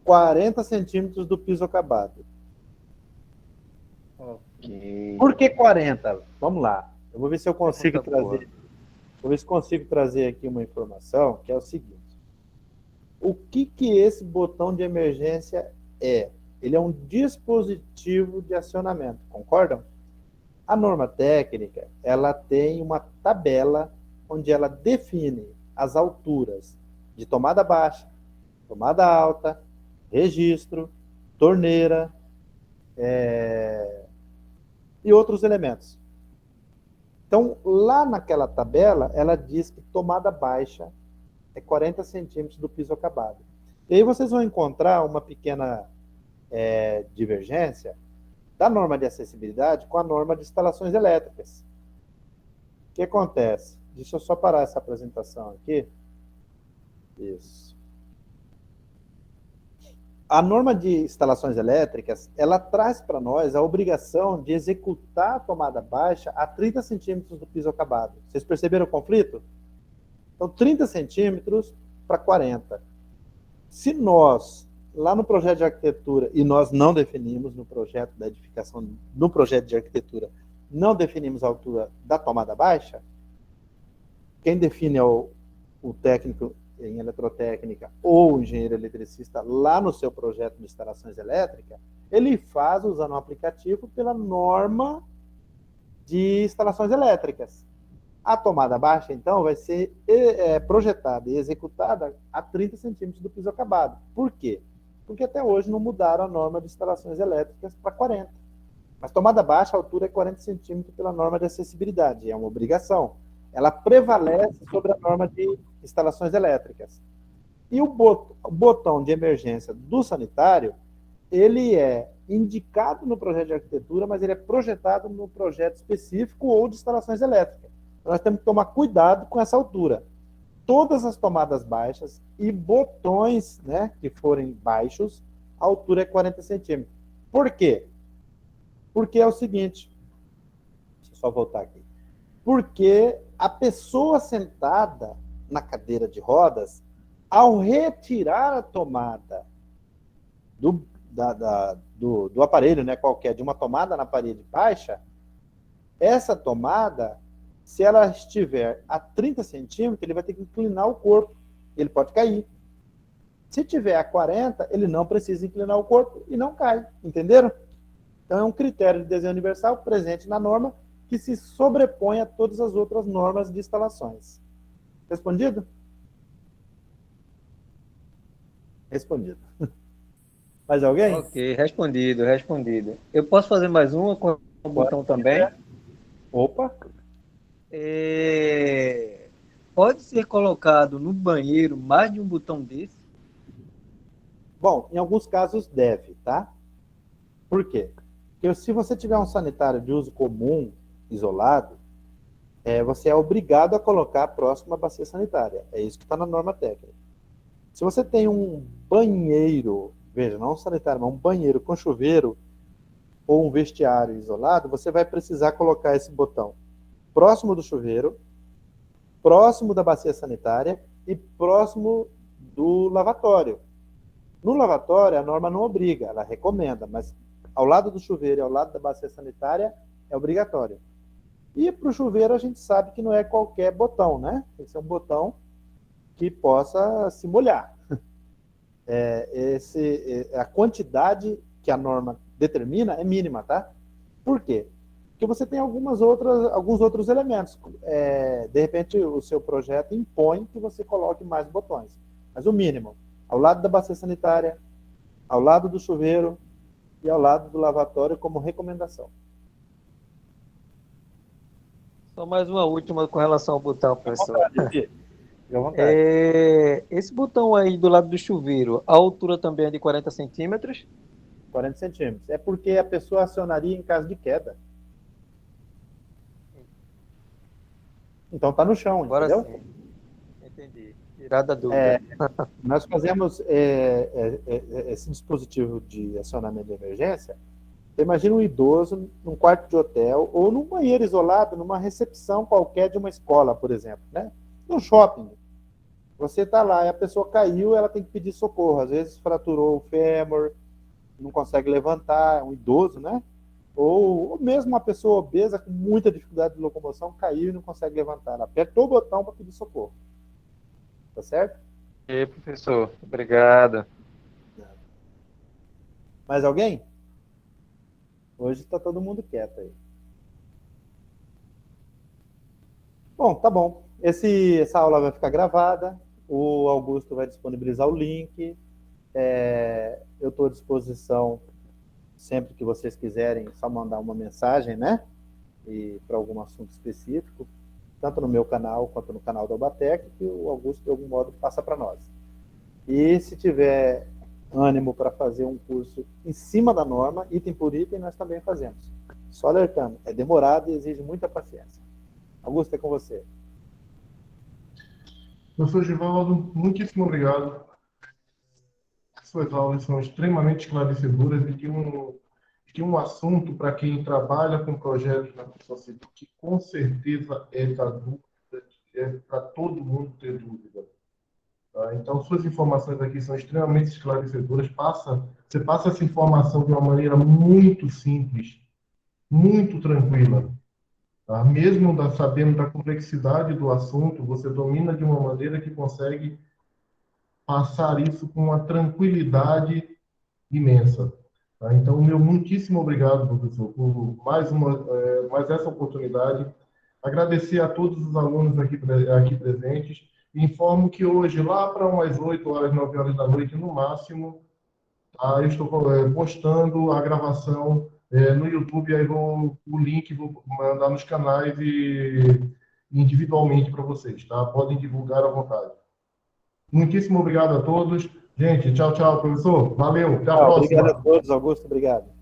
40 centímetros do piso acabado. Ok. Por que 40? Vamos lá. Eu vou ver se eu consigo Pergunta boa. trazer. Vou ver se consigo trazer aqui uma informação, que é o seguinte. O que esse botão de emergência é? Ele é um dispositivo de acionamento, concordam? A norma técnica, ela tem uma tabela onde ela define as alturas de tomada baixa, tomada alta, registro, torneira e outros elementos. Então, lá naquela tabela, ela diz que tomada baixa é 40 centímetros do piso acabado. E aí vocês vão encontrar uma pequena divergência da norma de acessibilidade com a norma de instalações elétricas. O que acontece? Deixa eu só parar essa apresentação aqui. Isso. A norma de instalações elétricas, ela traz para nós a obrigação de executar a tomada baixa a 30 centímetros do piso acabado. Vocês perceberam o conflito? Então, 30 centímetros para 40. Se nós, lá no projeto de arquitetura, e nós não definimos no projeto da edificação, no projeto de arquitetura, não definimos a altura da tomada baixa, quem define é o técnico em eletrotécnica ou o engenheiro eletricista lá no seu projeto de instalações elétricas, ele faz usando um aplicativo pela norma de instalações elétricas. A tomada baixa, então, vai ser projetada e executada a 30 centímetros do piso acabado. Por quê? Porque até hoje não mudaram a norma de instalações elétricas para 40. Mas tomada baixa, a altura é 40 centímetros pela norma de acessibilidade. É uma obrigação. Ela prevalece sobre a norma de instalações elétricas. E o botão de emergência do sanitário, ele é indicado no projeto de arquitetura, mas ele é projetado no projeto específico ou de instalações elétricas. Então, nós temos que tomar cuidado com essa altura. Todas as tomadas baixas e botões, né, que forem baixos, a altura é 40 centímetros. Por quê? Porque é o seguinte, deixa eu só voltar aqui. Porque a pessoa sentada na cadeira de rodas, ao retirar a tomada do aparelho, né, qualquer, de uma tomada na parede baixa, essa tomada, se ela estiver a 30 centímetros, ele vai ter que inclinar o corpo. Ele pode cair. Se tiver a 40, ele não precisa inclinar o corpo e não cai, entenderam? Então é um critério de desenho universal presente na norma que se sobrepõe a todas as outras normas de instalações. Respondido? Respondido. Mais alguém? Ok, respondido. Eu posso fazer mais uma com o botão também? Opa! Pode ser colocado no banheiro mais de um botão desse? Bom, em alguns casos deve, tá? Por quê? Porque se você tiver um sanitário de uso comum, isolado, você é obrigado a colocar próximo à bacia sanitária. É isso que está na norma técnica. Se você tem um banheiro, veja, não um sanitário, mas um banheiro com chuveiro ou um vestiário isolado, você vai precisar colocar esse botão próximo do chuveiro, próximo da bacia sanitária e próximo do lavatório. No lavatório, a norma não obriga, ela recomenda, mas ao lado do chuveiro e ao lado da bacia sanitária é obrigatório. E para o chuveiro a gente sabe que não é qualquer botão, né? Tem que ser um botão que possa se molhar. A quantidade que a norma determina é mínima, tá? Por quê? Porque você tem alguns outros elementos. De repente, o seu projeto impõe que você coloque mais botões. Mas o mínimo, ao lado da bacia sanitária, ao lado do chuveiro e ao lado do lavatório como recomendação. Só mais uma última com relação ao botão, professor. Fique à vontade. Esse botão aí do lado do chuveiro, a altura também é de 40 centímetros? 40 centímetros. É porque a pessoa acionaria em caso de queda. Então tá no chão, Agora entendeu? sim. Entendi. Tirada a dúvida. Nós fazemos esse dispositivo de acionamento de emergência. Imagina um idoso num quarto de hotel ou num banheiro isolado, numa recepção qualquer de uma escola, por exemplo, né? Num shopping. Você está lá e a pessoa caiu, ela tem que pedir socorro. Às vezes fraturou o fêmur, não consegue levantar, é um idoso, né? Ou mesmo uma pessoa obesa com muita dificuldade de locomoção caiu e não consegue levantar. Ela apertou o botão para pedir socorro. Tá certo? Ok, professor. Obrigado. Mais alguém? Hoje está todo mundo quieto aí. Bom, tá bom. Essa aula vai ficar gravada. O Augusto vai disponibilizar o link. Eu estou à disposição sempre que vocês quiserem, só mandar uma mensagem, né? E para algum assunto específico, tanto no meu canal quanto no canal da Albatec, que o Augusto, de algum modo, passa para nós. E se tiver ânimo para fazer um curso em cima da norma, item por item, nós também fazemos. Só alertando, é demorado e exige muita paciência. Augusto, é com você. Professor Givaldo, muitíssimo obrigado. Suas aulas são extremamente esclarecedoras e de um assunto para quem trabalha com projetos na construção civil que com certeza é da dúvida, é para todo mundo ter dúvida. Tá? Então, suas informações aqui são extremamente esclarecedoras. Você passa essa informação de uma maneira muito simples, muito tranquila. Tá? Mesmo sabendo da complexidade do assunto, você domina de uma maneira que consegue passar isso com uma tranquilidade imensa. Tá? Então, meu muitíssimo obrigado, professor, por mais essa oportunidade. Agradecer a todos os alunos aqui presentes. Informo que hoje, lá para umas 8 horas, 9 horas da noite, no máximo, tá? Eu estou postando a gravação no YouTube, aí o link vou mandar nos canais e individualmente para vocês, tá? Podem divulgar à vontade. Muitíssimo obrigado a todos. Gente, tchau, tchau, professor. Valeu, até a próxima. Obrigado a todos, Augusto, obrigado.